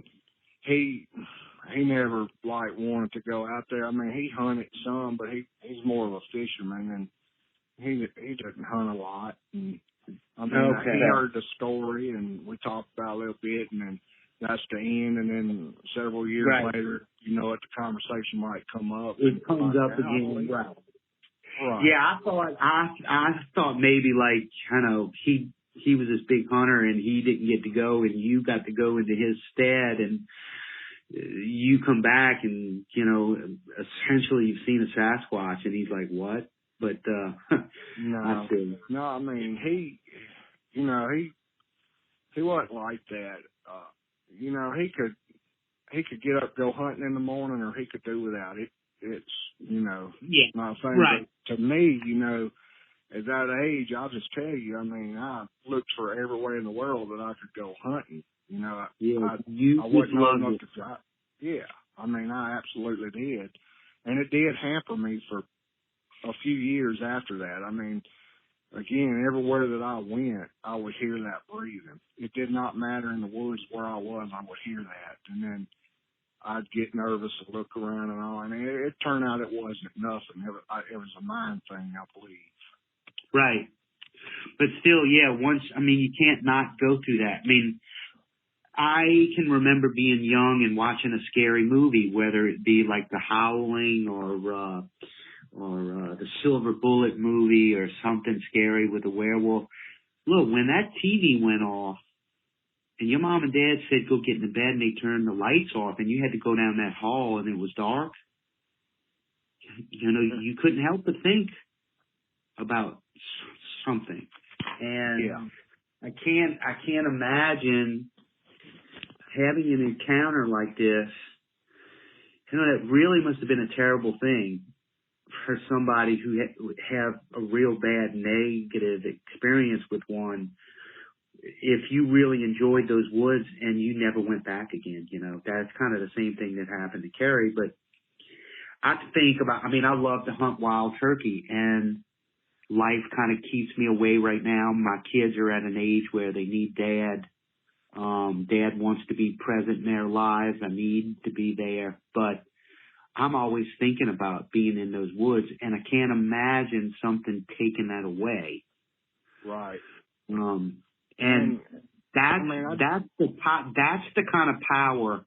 he never like wanted to go out there. I mean, he hunted some, but he's more of a fisherman, and he didn't hunt a lot. And I mean, he heard the story, and we talked about it a little bit, and then that's the end. And then several years later, you know, the conversation might come up. It comes up again. Right. Yeah, I thought maybe like, I know, he was this big hunter and he didn't get to go, and you got to go into his stead, and you come back and, you know, essentially you've seen a Sasquatch, and he's like, what? But no, I mean, he wasn't like that. You know, he could get up, go hunting in the morning, or he could do without it. It's, you know, not a thing. Right. But to me, you know, at that age, I'll just tell you, I mean, I looked for everywhere in the world that I could go hunting. You know, I wasn't old enough to try. Yeah, I mean, I absolutely did, and it did hamper me for a few years after that. I mean, again, everywhere that I went, I would hear that breathing. It did not matter in the woods where I was, I would hear that. And then I'd get nervous and look around and all, and it turned out it wasn't nothing. It was a mind thing, I believe. Right. But still, you can't not go through that. I mean, I can remember being young and watching a scary movie, whether it be like The Howling or the Silver Bullet movie or something scary with a werewolf. Look, when that TV went off and your mom and dad said go get into bed and they turned the lights off and you had to go down that hall and it was dark, you know, you couldn't help but think about something. And I can't imagine having an encounter like this. You know, that really must have been a terrible thing for somebody who would have a real bad negative experience with one. if you really enjoyed those woods and you never went back again, that's kind of the same thing that happened to Carrie. But I love to hunt wild turkey, and life kind of keeps me away right now. My kids are at an age where they need dad. Dad wants to be present in their lives. I need to be there, but I'm always thinking about being in those woods, and I can't imagine something taking that away. Right. And that's the kind of power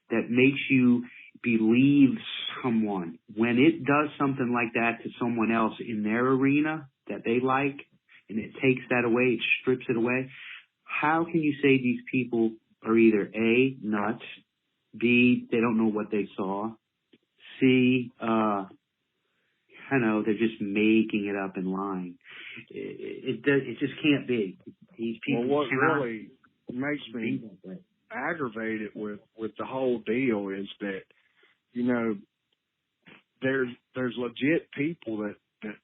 that makes you believe someone when it does something like that to someone else in their arena that they like, and it takes that away, it strips it away. How can you say these people are either A, nuts, B, they don't know what they saw, C, they're just making it up and lying. It just can't be. These people. Well, what really makes me aggravated with the whole deal is that, there's legit people that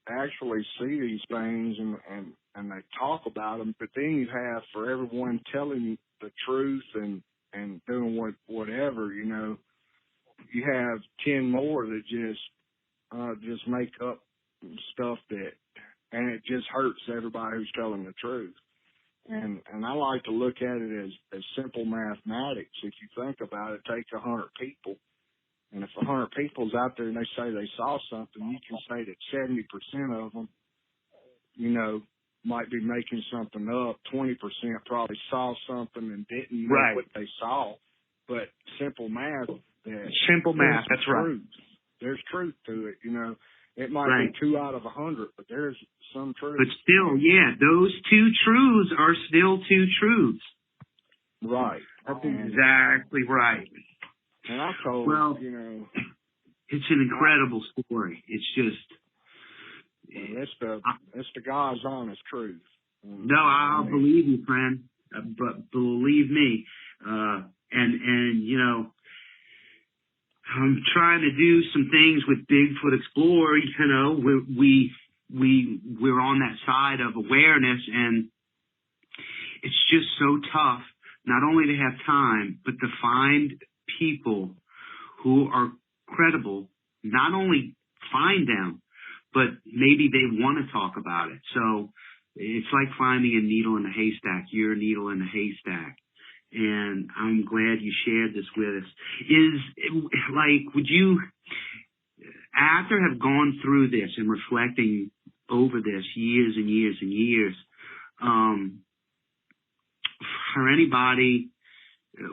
actually see these things and they talk about them, but then you have, for everyone telling you the truth and doing whatever, you have 10 more that just make up stuff and it just hurts everybody who's telling the truth. And I like to look at it as simple mathematics. If you think about it, take 100 people, and if 100 people's out there and they say they saw something, you can say that 70% of them, might be making something up. 20% probably saw something and didn't know what they saw. But simple math. That's right. There's truth to it, It might be 2 out of 100, but there's some truth. But still, those 2 truths are still 2 truths. Right. That's exactly right. And I told, it's an incredible story. It's just... It's the God's honest truth. No, I'll believe you, friend. But believe me, I'm trying to do some things with Bigfoot Explorer. We're on that side of awareness, and it's just so tough not only to have time, but to find people who are credible. Not only find them, but maybe they want to talk about it. So it's like finding a needle in a haystack. You're a needle in a haystack. And I'm glad you shared this with us. Would you, after have gone through this and reflecting over this years and years and years, for anybody,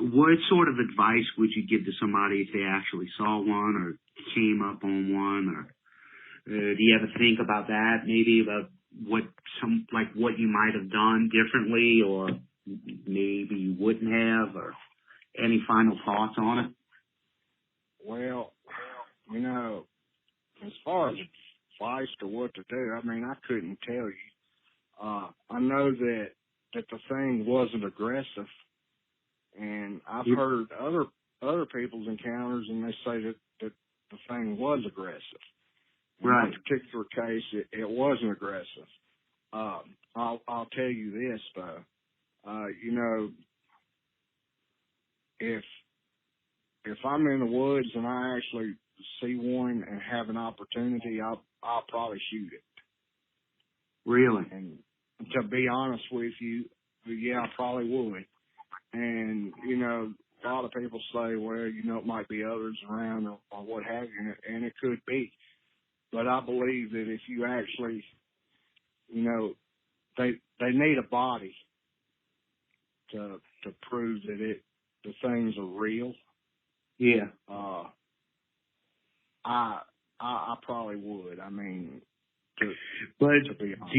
what sort of advice would you give to somebody if they actually saw one or came up on one? Or do you ever think about that, maybe about what you might have done differently, or maybe you wouldn't have, or any final thoughts on it? Well, as far as advice to what to do, I couldn't tell you. I know that the thing wasn't aggressive, and I've heard other people's encounters, and they say that the thing was aggressive. In my particular case, it wasn't aggressive. I'll tell you this though. If I'm in the woods and I actually see one and have an opportunity, I'll probably shoot it. Really? And to be honest with you, yeah, I probably would. And, a lot of people say, well, it might be others around or what have you, and it could be. But I believe that if you actually, they need a body to prove that the things are real. Yeah. I probably would. To be honest.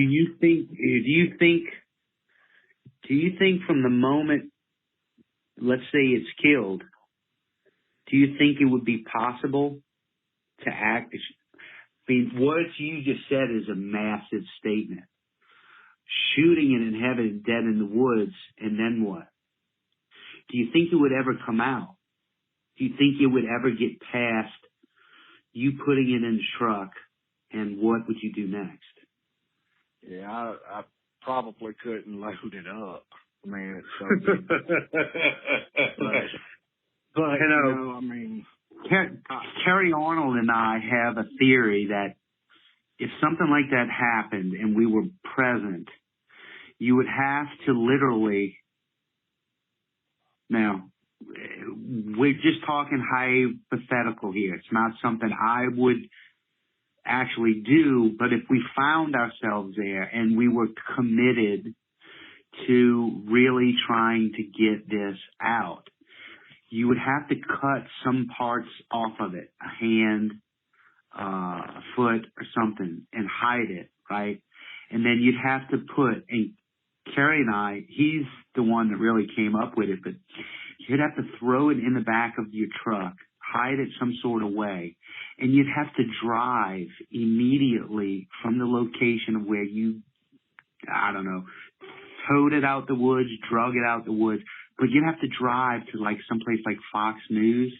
Do you think from the moment, let's say it's killed, do you think it would be possible to act? What you just said is a massive statement. Shooting it and having it dead in the woods, and then what? Do you think it would ever come out? Do you think it would ever get past you putting it in the truck, and what would you do next? Yeah, I probably couldn't load it up. man, it's so big. But I mean, Terry Arnold and I have a theory that if something like that happened and we were present, you would have to literally, now, we're just talking hypothetical here. It's not something I would actually do, but if we found ourselves there and we were committed to really trying to get this out, you would have to cut some parts off of it, a hand, a foot or something, and hide it, right? And then you'd have to put, and Kerry and I, he's the one that really came up with it, but you'd have to throw it in the back of your truck, hide it some sort of way, and you'd have to drive immediately from the location of where you, I don't know, towed it out the woods, drug it out the woods, but you'd have to drive to like someplace like Fox News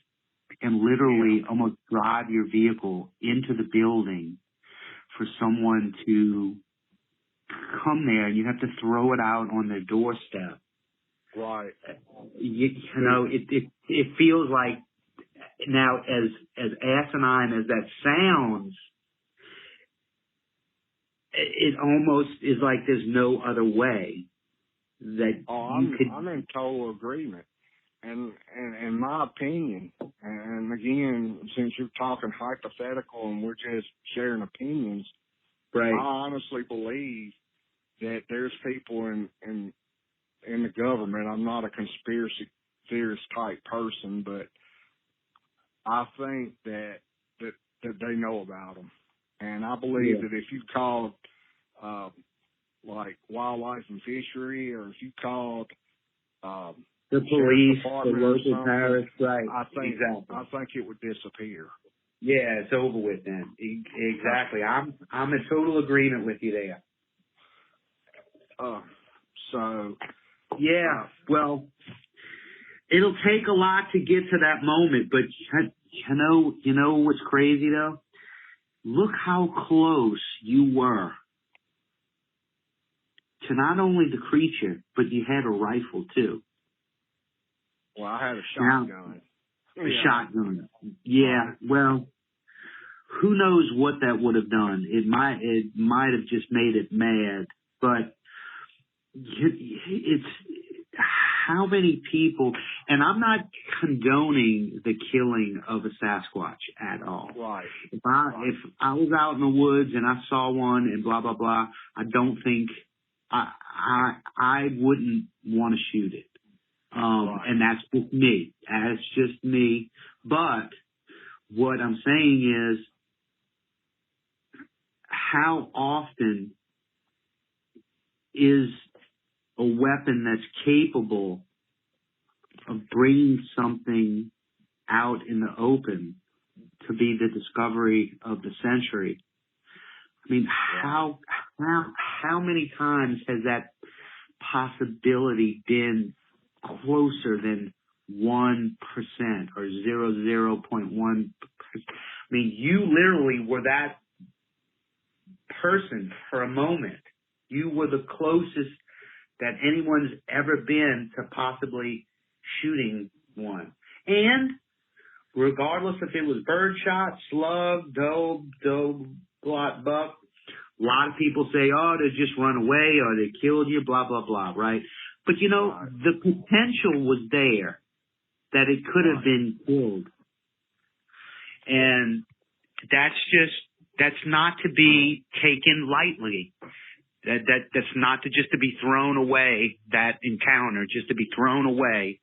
and literally almost drive your vehicle into the building for someone to come there, and you have to throw it out on their doorstep. right. You know, it feels like, now as asinine as that sounds, it almost is like there's no other way that I'm in total agreement. And in my opinion, and again, since you're talking hypothetical and we're just sharing opinions, right. I honestly believe that there's people in the government. I'm not a conspiracy theorist type person, but I think that they know about them. And I believe that if you called like wildlife and fishery, or if you called the police, the local parish, right? I think exactly. I think it would disappear. Yeah, it's over with then. Exactly. I'm in total agreement with you there. So yeah, well, it'll take a lot to get to that moment, but you know what's crazy though? Look how close you were to not only the creature, but you had a rifle too. Well, I had a shotgun. Shotgun. Yeah. Well, who knows what that would have done? It might have just made it mad. But it's how many people, and I'm not condoning the killing of a Sasquatch at all. Right. If I was out in the woods and I saw one and blah blah blah, I don't think I wouldn't want to shoot it. Right. And that's just me. That's just me. But what I'm saying is, how often is a weapon that's capable of bringing something out in the open to be the discovery of the century? I mean, how many times has that possibility been closer than 1% or 0.1%? I mean, you literally were that person for a moment. You were the closest that anyone's ever been to possibly shooting one. And regardless if it was birdshot, slug, doe, buck, a lot of people say, oh, they just run away or they killed you, blah, blah, blah, right? But, you know, the potential was there that it could have been killed. And that's not to be taken lightly. That's not just to be thrown away, that encounter, just to be thrown away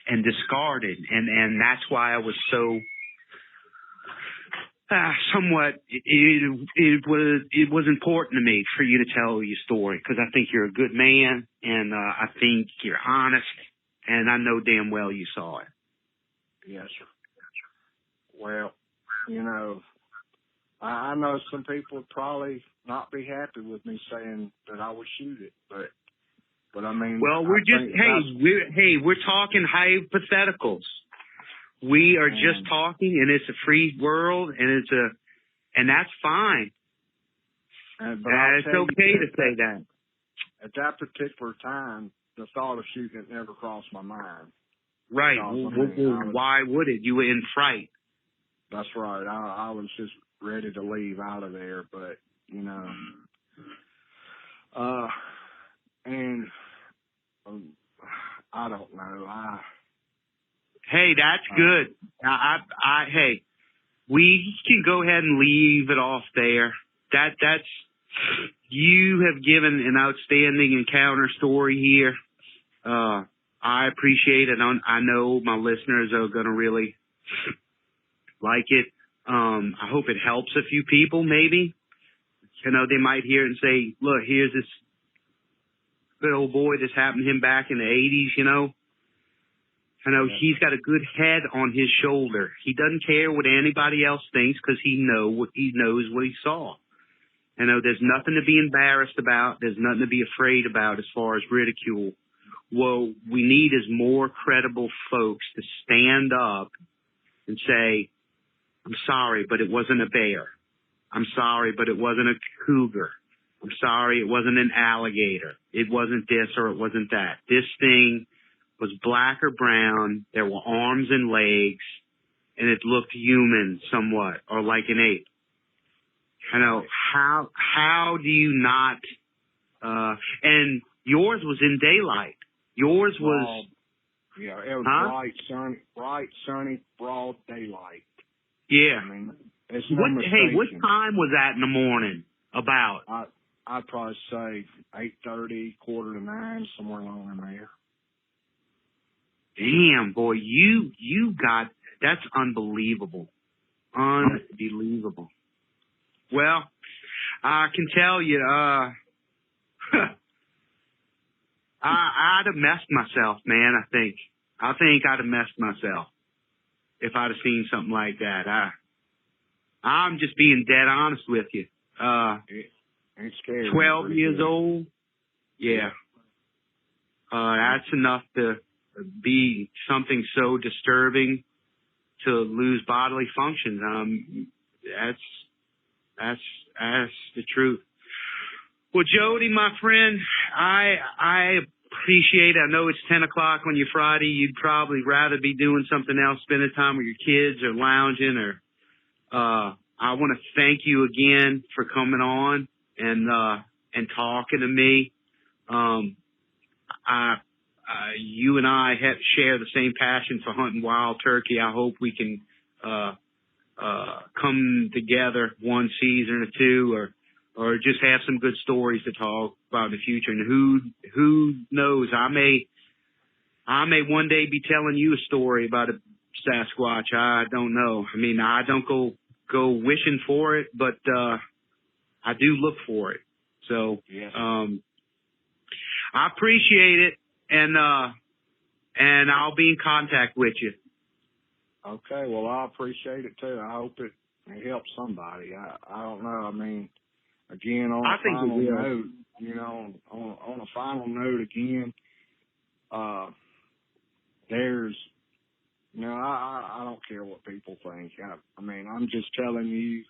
and discarded. And that's why I was so somewhat, it was important to me for you to tell your story, because I think you're a good man, and I think you're honest, and I know damn well you saw it. Yes, sir. Well, you know, I know some people would probably not be happy with me saying that I would shoot it, but I mean, well, we're talking hypotheticals. We are just talking, and it's a free world, and that's fine. But it's okay to say that. At that particular time, the thought of shooting it never crossed my mind. Right. Because, I mean, Why would it? You were in fright. That's right. I was just ready to leave out of there, but, you know, and I don't know. Hey, that's good. Hey, we can go ahead and leave it off there. That's, you have given an outstanding encounter story here. I appreciate it. I know my listeners are going to really like it. I hope it helps a few people, maybe. You know, they might hear it and say, look, here's this good old boy, this happened to him back in the 80s, you know. I know he's got a good head on his shoulder. He doesn't care what anybody else thinks because he knows what he saw. You know, there's nothing to be embarrassed about. There's nothing to be afraid about as far as ridicule. What we need is more credible folks to stand up and say, I'm sorry, but it wasn't a bear. I'm sorry, but it wasn't a cougar. I'm sorry, it wasn't an alligator. It wasn't this or it wasn't that. This thing was black or brown. There were arms and legs, and it looked human somewhat, or like an ape. You know, how do you not, and yours was in daylight. Yours was, yeah, it was bright, sunny, broad daylight. Yeah. I mean, it's no mistake. Hey, what time was that in the morning? About? I'd probably say 8:30, 8:45, somewhere along in there. Damn, boy, you got, that's unbelievable. Unbelievable. Well, I can tell you, I'd have messed myself, man, I think I'd have messed myself if I'd have seen something like that. I'm just being dead honest with you. It's scary. 12 years old. Yeah. That's enough to be something so disturbing to lose bodily functions. That's the truth. Well, Jody, my friend, I appreciate it. I know it's 10 o'clock on your Friday. You'd probably rather be doing something else, spending time with your kids or lounging or, I want to thank you again for coming on and talking to me. You and I share the same passion for hunting wild turkey. I hope we can, come together one season or two or just have some good stories to talk about in the future. And who knows, I may one day be telling you a story about a Sasquatch. I don't know. I mean, I don't go wishing for it, but, I do look for it. So, yes. I appreciate it and I'll be in contact with you. Okay, well, I appreciate it too. I hope it helps somebody. I don't know. I mean, again, on a final note, you know, on a final note again, there's, you know, I don't care what people think. I mean, I'm just telling you,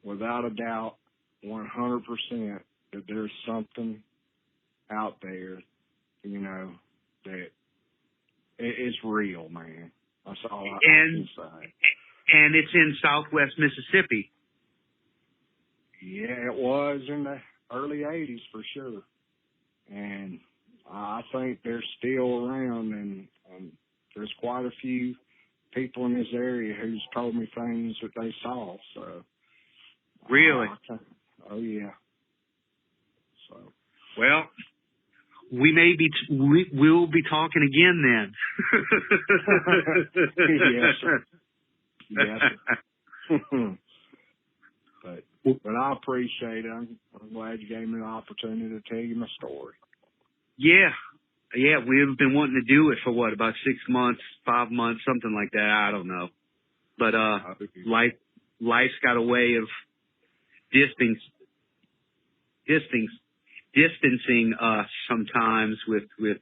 without a doubt, 100% that there's something out there, you know, that it's real, man. That's all I can say. And it's in Southwest Mississippi. Yeah, it was in the early 80s for sure. And I think they're still around, and there's quite a few people in this area who's told me things that they saw. So really? Oh yeah. So well, we'll be talking again then. Yes, sir. Yes, sir. But I appreciate it. I'm glad you gave me the opportunity to tell you my story. Yeah, we've been wanting to do it for what, about 6 months, 5 months, something like that. I don't know, but life's got a way of distancing us sometimes with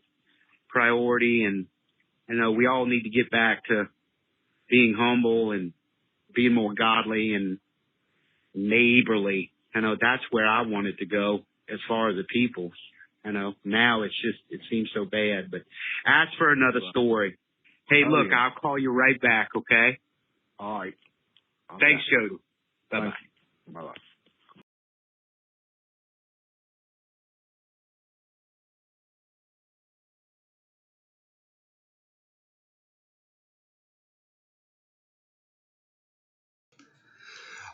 priority, and you know, we all need to get back to being humble and being more godly and neighborly. I know that's where I wanted to go as far as the people. Now it seems so bad. But as for another story, hey, look, yeah. I'll call you right back, okay? All right. Okay. Thanks, Jody. Bye-bye. Bye-bye.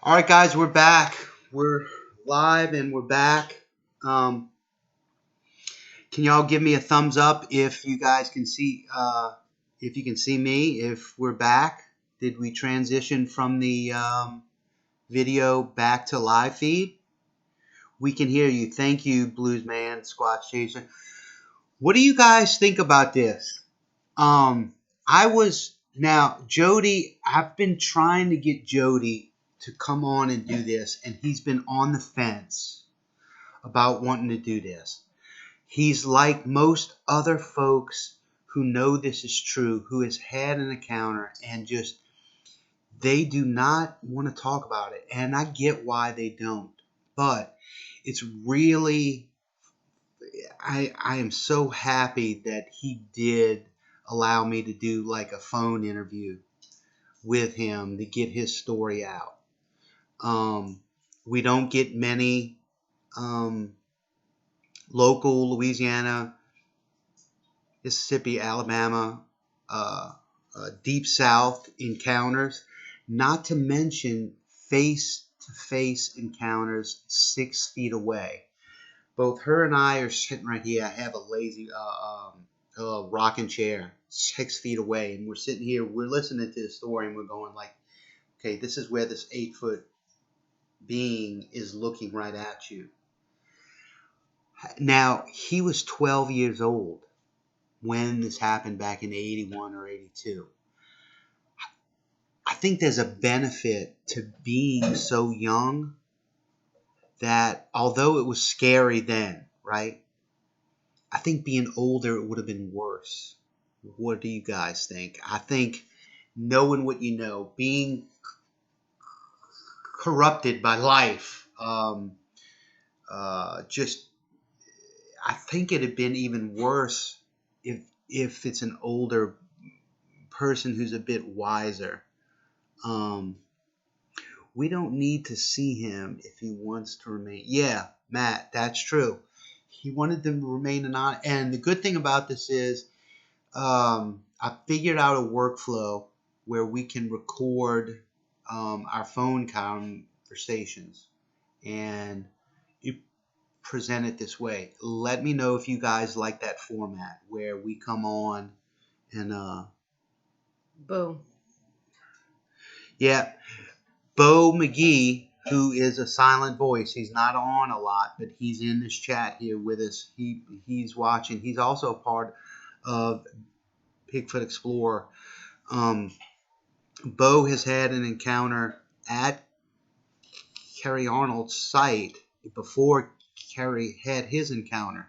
All right, guys, we're back. We're live and we're back. Can y'all give me a thumbs up if you guys can see, if you can see me, if we're back? Did we transition from the video back to live feed? We can hear you. Thank you, Bluesman, Squatch Chaser. What do you guys think about this? Jody, I've been trying to get Jody to come on and do this, and he's been on the fence about wanting to do this. He's like most other folks who know this is true, who has had an encounter, and just they do not want to talk about it. And I get why they don't. But it's really, I am so happy that he did allow me to do like a phone interview with him to get his story out. We don't get many local Louisiana, Mississippi, Alabama, deep South encounters, not to mention face-to-face encounters 6 feet away. Both her and I are sitting right here. I have a lazy rocking chair 6 feet away, and we're sitting here. We're listening to the story, and we're going like, okay, this is where this 8-foot being is looking right at you. Now, he was 12 years old when this happened back in 81 or 82. I think there's a benefit to being so young that although it was scary then, right? I think being older, it would have been worse. What do you guys think? I think knowing what you know, being corrupted by life, I think it'd have been even worse if it's an older person who's a bit wiser. We don't need to see him if he wants to remain. Yeah, Matt, that's true. He wanted them to remain anonymous. And the good thing about this is I figured out a workflow where we can record our phone conversations and you present it this way. Let me know if you guys like that format where we come on and Boom. yeah, Bo McGee, who is a silent voice, he's not on a lot, but he's in this chat here with us. He's watching. He's also a part of Bigfoot Explorer. Bo has had an encounter at Kerry Arnold's site before Kerry had his encounter.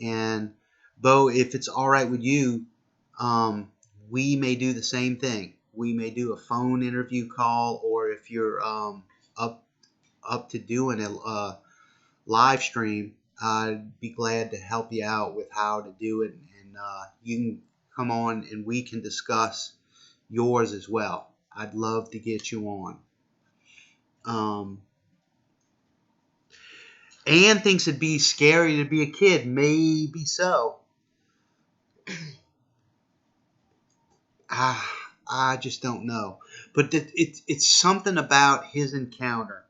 And Bo, if it's all right with you, we may do the same thing. We may do a phone interview call, or if you're up to doing a live stream, I'd be glad to help you out with how to do it, and you can come on and we can discuss yours as well. I'd love to get you on. Anne thinks it'd be scary to be a kid. Maybe so. I just don't know. But it's something about his encounter,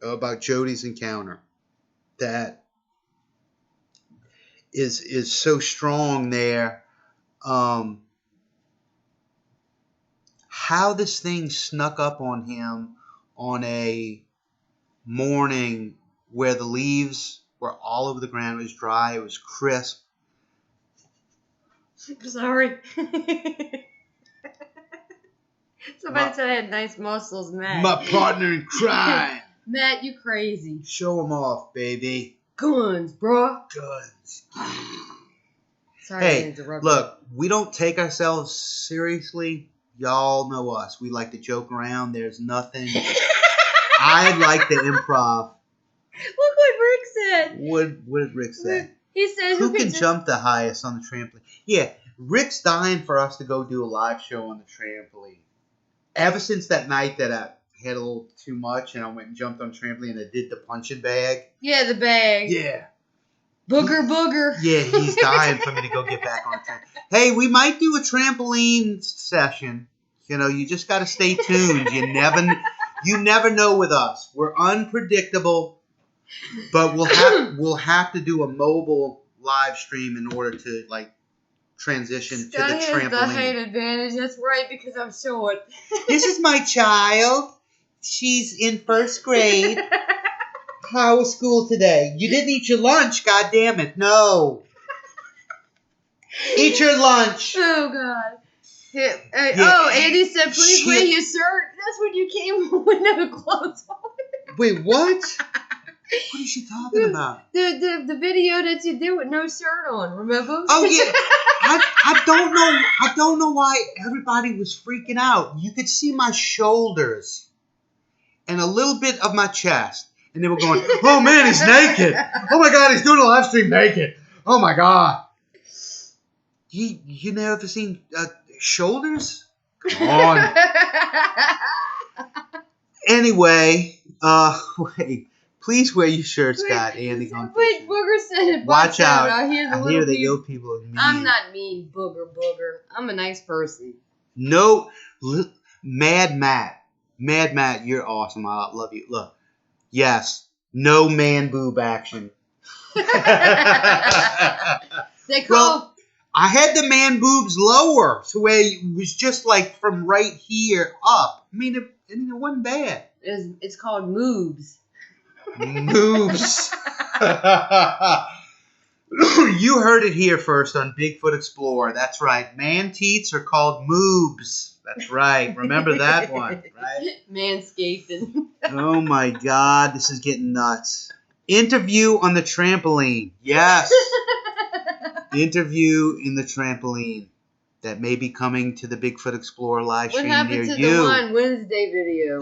about Jody's encounter, that is so strong there. How this thing snuck up on him on a morning where the leaves were all over the ground. It was dry. It was crisp. Sorry. Somebody said I had nice muscles, Matt. My partner in crime. Matt, you crazy. Show them off, baby. Guns, bro. Guns. Sorry Hey, to interrupt. look, we don't take ourselves seriously. Y'all know us. We like to joke around. There's nothing. I like the improv. Look what Rick said. What did Rick say? He said, Who can jump the highest on the trampoline? Yeah, Rick's dying for us to go do a live show on the trampoline. Ever since that night that I had a little too much and I went and jumped on the trampoline and I did the punching bag. Yeah, the bag. Yeah. Booger. Yeah, he's dying for me to go get back on the trampoline. Hey, we might do a trampoline session. You know, you just got to stay tuned. You never know with us. We're unpredictable, but we'll have to do a mobile live stream in order to like transition to the Scott has trampoline. the height advantage. That's right, because I'm short. This is my child. She's in first grade. How was school today? You didn't eat your lunch, God damn it. No. Eat your lunch. Oh, God. Oh, Andy said, please wear your shirt. That's when you came with no clothes on. Wait, what? What is she talking about? The video that you did with no shirt on, remember? Oh, yeah. I don't know why everybody was freaking out. You could see my shoulders and a little bit of my chest. And they were going, oh, man, he's naked. Oh, my God, he's doing a live stream naked. Oh, my God. You never seen shoulders? Come on. Anyway, wait. Please wear your shirt, Scott. Wait, Booger said it. Watch out. I hear the little people are mean. I'm not mean, Booger. I'm a nice person. No, Mad Matt. Mad Matt, you're awesome. I love you. Look. Yes. No man boob action. Well, I had the man boobs lower, so it was just like from right here up. I mean, it wasn't bad. It's called moobs. Moobs. You heard it here first on Bigfoot Explorer. That's right. Man teats are called moobs. That's right. Remember that one, right? Manscaping. Oh my God, this is getting nuts. Interview on the trampoline. Yes. Interview in the trampoline. That may be coming to the Bigfoot Explorer live stream near you. What happened to the Wine Wednesday video?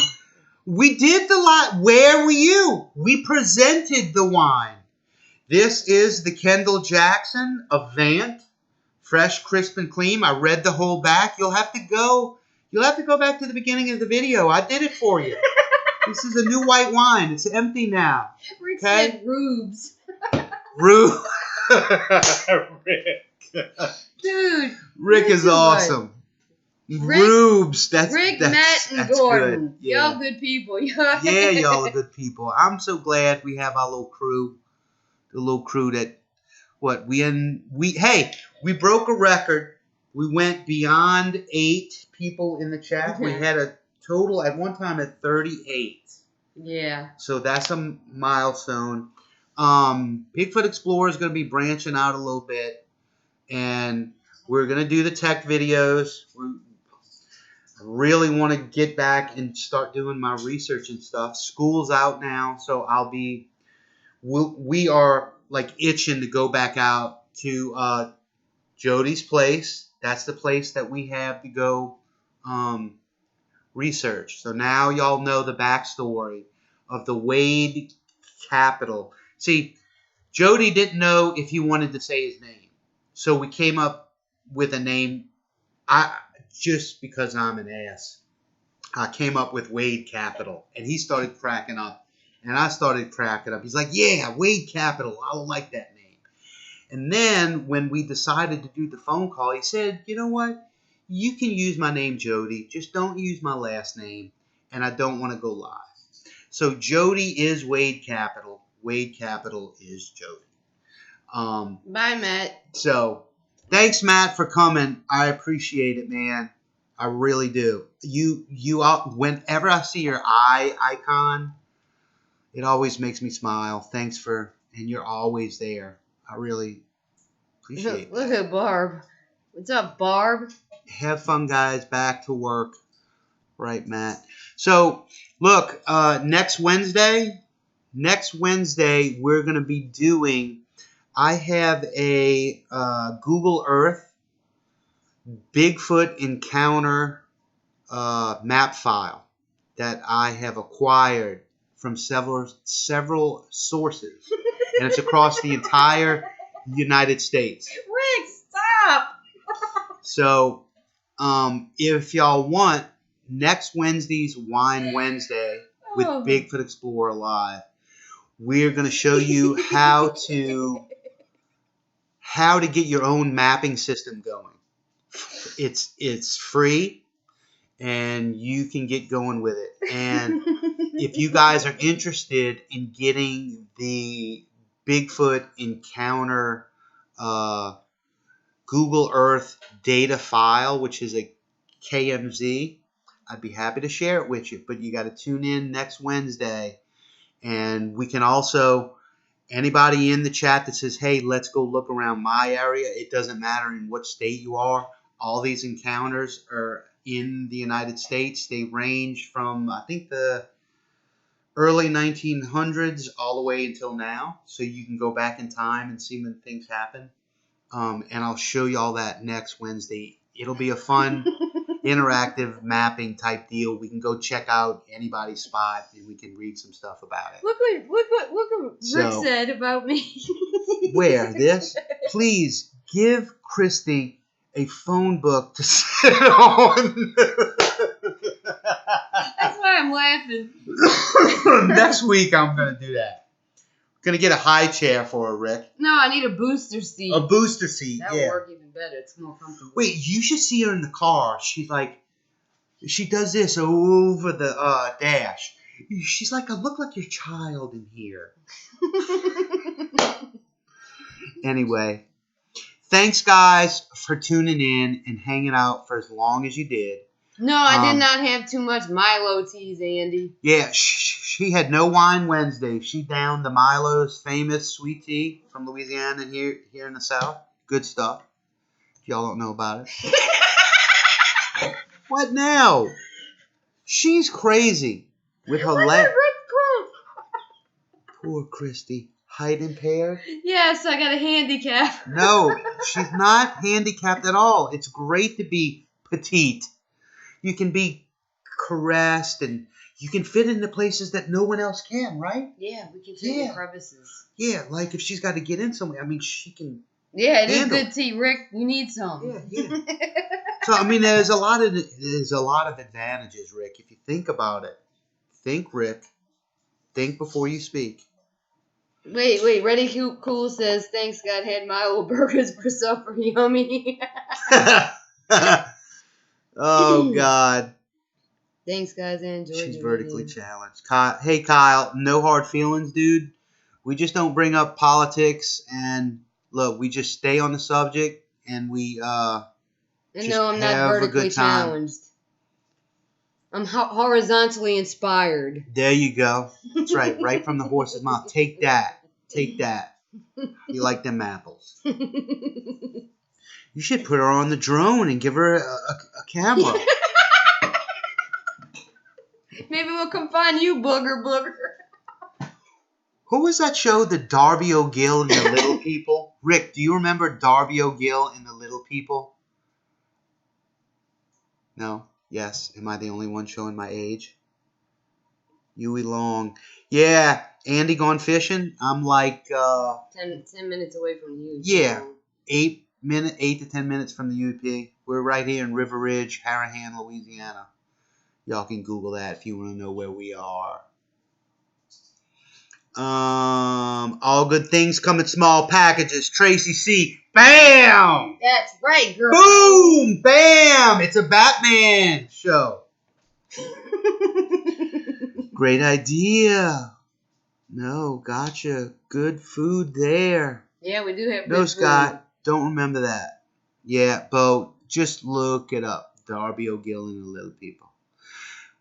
We did the live. Where were you? We presented the wine. This is the Kendall Jackson Avant. Fresh, crisp, and clean. I read the whole back. You'll have to go back to the beginning of the video. I did it for you. This is a new white wine. It's empty now. Rick said rubes. Rick. Dude. Rick is awesome. Rubes. Rick, Matt, and Gordon. Good. Yeah. Y'all good people. Yeah, y'all are good people. I'm so glad we have our little crew. The little crew that we broke a record. We went beyond 8 people in the chat. We had a total at one time at 38. Yeah. So that's a milestone. Bigfoot Explorer is going to be branching out a little bit, and we're going to do the tech videos. I really want to get back and start doing my research and stuff. School's out now, so we are like itching to go back out to Jody's place. That's the place that we have to go research. So now y'all know the backstory of the Wade Capital. See, Jody didn't know if he wanted to say his name. So we came up with a name. Just because I'm an ass, I came up with Wade Capital. And he started cracking up. And I started cracking up. He's like, yeah, Wade Capital. I don't like that name. And then when we decided to do the phone call, he said, you know what? You can use my name, Jody. Just don't use my last name. And I don't want to go live. So Jody is Wade Capital. Wade Capital is Jody. Bye, Matt. So thanks, Matt, for coming. I appreciate it, man. I really do. You whenever I see your eye icon, it always makes me smile. And you're always there. I really appreciate it. Look at Barb. What's up, Barb? Have fun, guys. Back to work. Right, Matt. So, look, next Wednesday, we're going to be doing, I have a Google Earth Bigfoot encounter map file that I have acquired from several sources. And it's across the entire United States. Rick, stop. So, if y'all want, next Wednesday's Wine Wednesday with Oh. Bigfoot Explorer Live, we're going to show you how to get your own mapping system going. It's free, and you can get going with it. And if you guys are interested in getting the Bigfoot Encounter Google Earth data file, which is a KMZ, I'd be happy to share it with you. But you got to tune in next Wednesday. And we can also, anybody in the chat that says, hey, let's go look around my area, it doesn't matter in what state you are. All these encounters are in the United States. They range from, I think, the early 1900s all the way until now. So you can go back in time and see when things happen. And I'll show you all that next Wednesday. It'll be a fun, interactive mapping type deal. We can go check out anybody's spot and we can read some stuff about it. Look what Rick said about me. Where? This? Please give Christy a phone book to sit on. That's why I'm laughing. Next week I'm going to do that. Gonna get a high chair for her, Rick. No, I need a booster seat. A booster seat, That would work even better. It's more comfortable. Wait, you should see her in the car. She's like, she does this over the dash. She's like, I look like your child in here. Anyway, thanks guys for tuning in and hanging out for as long as you did. No, I did not have too much Milo teas, Andy. Yeah, she had no Wine Wednesday. She downed the Milo's famous sweet tea from Louisiana here in the South. Good stuff. If y'all don't know about it. What now? She's crazy with her leg. Poor Christy. Height impaired? Yes, I got a handicap. No, she's not handicapped at all. It's great to be petite. You can be caressed and you can fit into places that no one else can, right? Yeah, we can fit in crevices. Yeah, like if she's got to get in somewhere, I mean, she can. Yeah, it is good tea, Rick. You need some. Yeah. So I mean, there's a lot of advantages, Rick. If you think about it, think, Rick. Think before you speak. Wait. Ready Cool says, thanks, God, had Milo burgers for supper. Yummy. Oh, God. Thanks, guys. I enjoyed it. She's vertically challenged. Hey, Kyle, no hard feelings, dude. We just don't bring up politics. And, look, we just stay on the subject. And we and no, I'm not vertically challenged. I'm horizontally inspired. There you go. That's right. Right from the horse's mouth. Take that. Take that. You like them apples. You should put her on the drone and give her a camera. Maybe we'll come find you, booger. Who was that show, the Darby O'Gill and the Little People? Rick, do you remember Darby O'Gill and the Little People? No? Yes. Am I the only one showing my age? Huey Long. Yeah. Andy gone fishing? I'm like... 10 minutes away from you. Yeah. 8 to 10 minutes from the UP. We're right here in River Ridge, Harahan, Louisiana. Y'all can Google that if you want to know where we are. All good things come in small packages. Tracy C. Bam! That's right, girl. Boom! Bam! It's a Batman show. Great idea. No, gotcha. Good food there. Yeah, we do have good No, food. Scott. Don't remember that. Yeah, Bo, just look it up. Darby O'Gill and the Little People.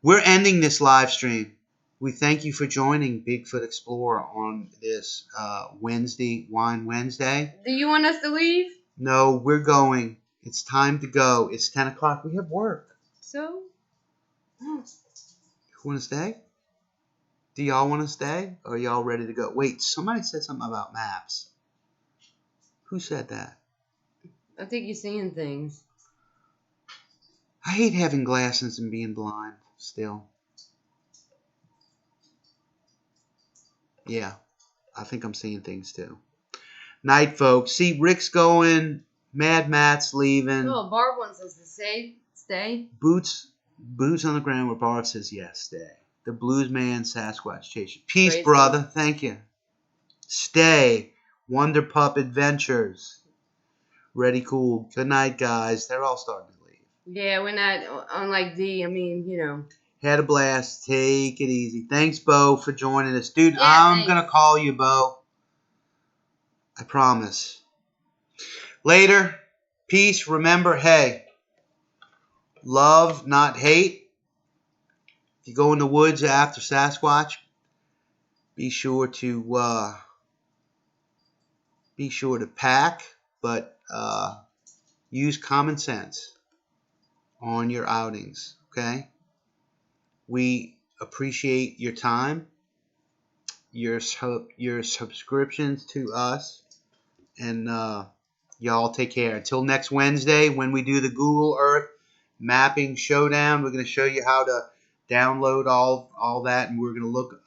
We're ending this live stream. We thank you for joining Bigfoot Explorer on this Wednesday, Wine Wednesday. Do you want us to leave? No, we're going. It's time to go. It's 10 o'clock. We have work. So? You want to stay? Do y'all want to stay? Or are y'all ready to go? Wait, somebody said something about maps. Who said that? I think you're seeing things. I hate having glasses and being blind still. Yeah, I think I'm seeing things too. Night, folks. See, Rick's going. Mad Matt's leaving. Oh, Barb wants us to stay. Boots on the ground where Barb says yes, stay. The Blues Man Sasquatch Chaser. Peace, Praise brother. God. Thank you. Stay. Wonder Pup Adventures. Ready, cool. Good night, guys. They're all starting to leave. Yeah, we're not, unlike D, I mean, you know. Had a blast. Take it easy. Thanks, Bo, for joining us. Dude, Yeah, I'm going to thanks. call you, Bo. I promise. Later. Peace. Remember, hey, love, not hate. If you go in the woods after Sasquatch, be sure to pack, but use common sense on your outings. Okay. We appreciate your time, your subscriptions to us, and y'all take care. Until next Wednesday when we do the Google Earth Mapping Showdown, we're going to show you how to download all that, and we're going to look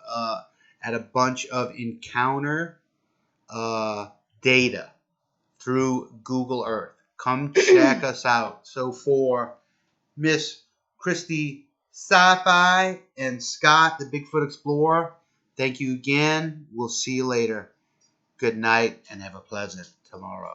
at a bunch of encounter data through Google Earth. Come check us out. So for Miss Christy Sci-Fi and Scott, the Bigfoot Explorer, thank you again. We'll see you later. Good night and have a pleasant tomorrow.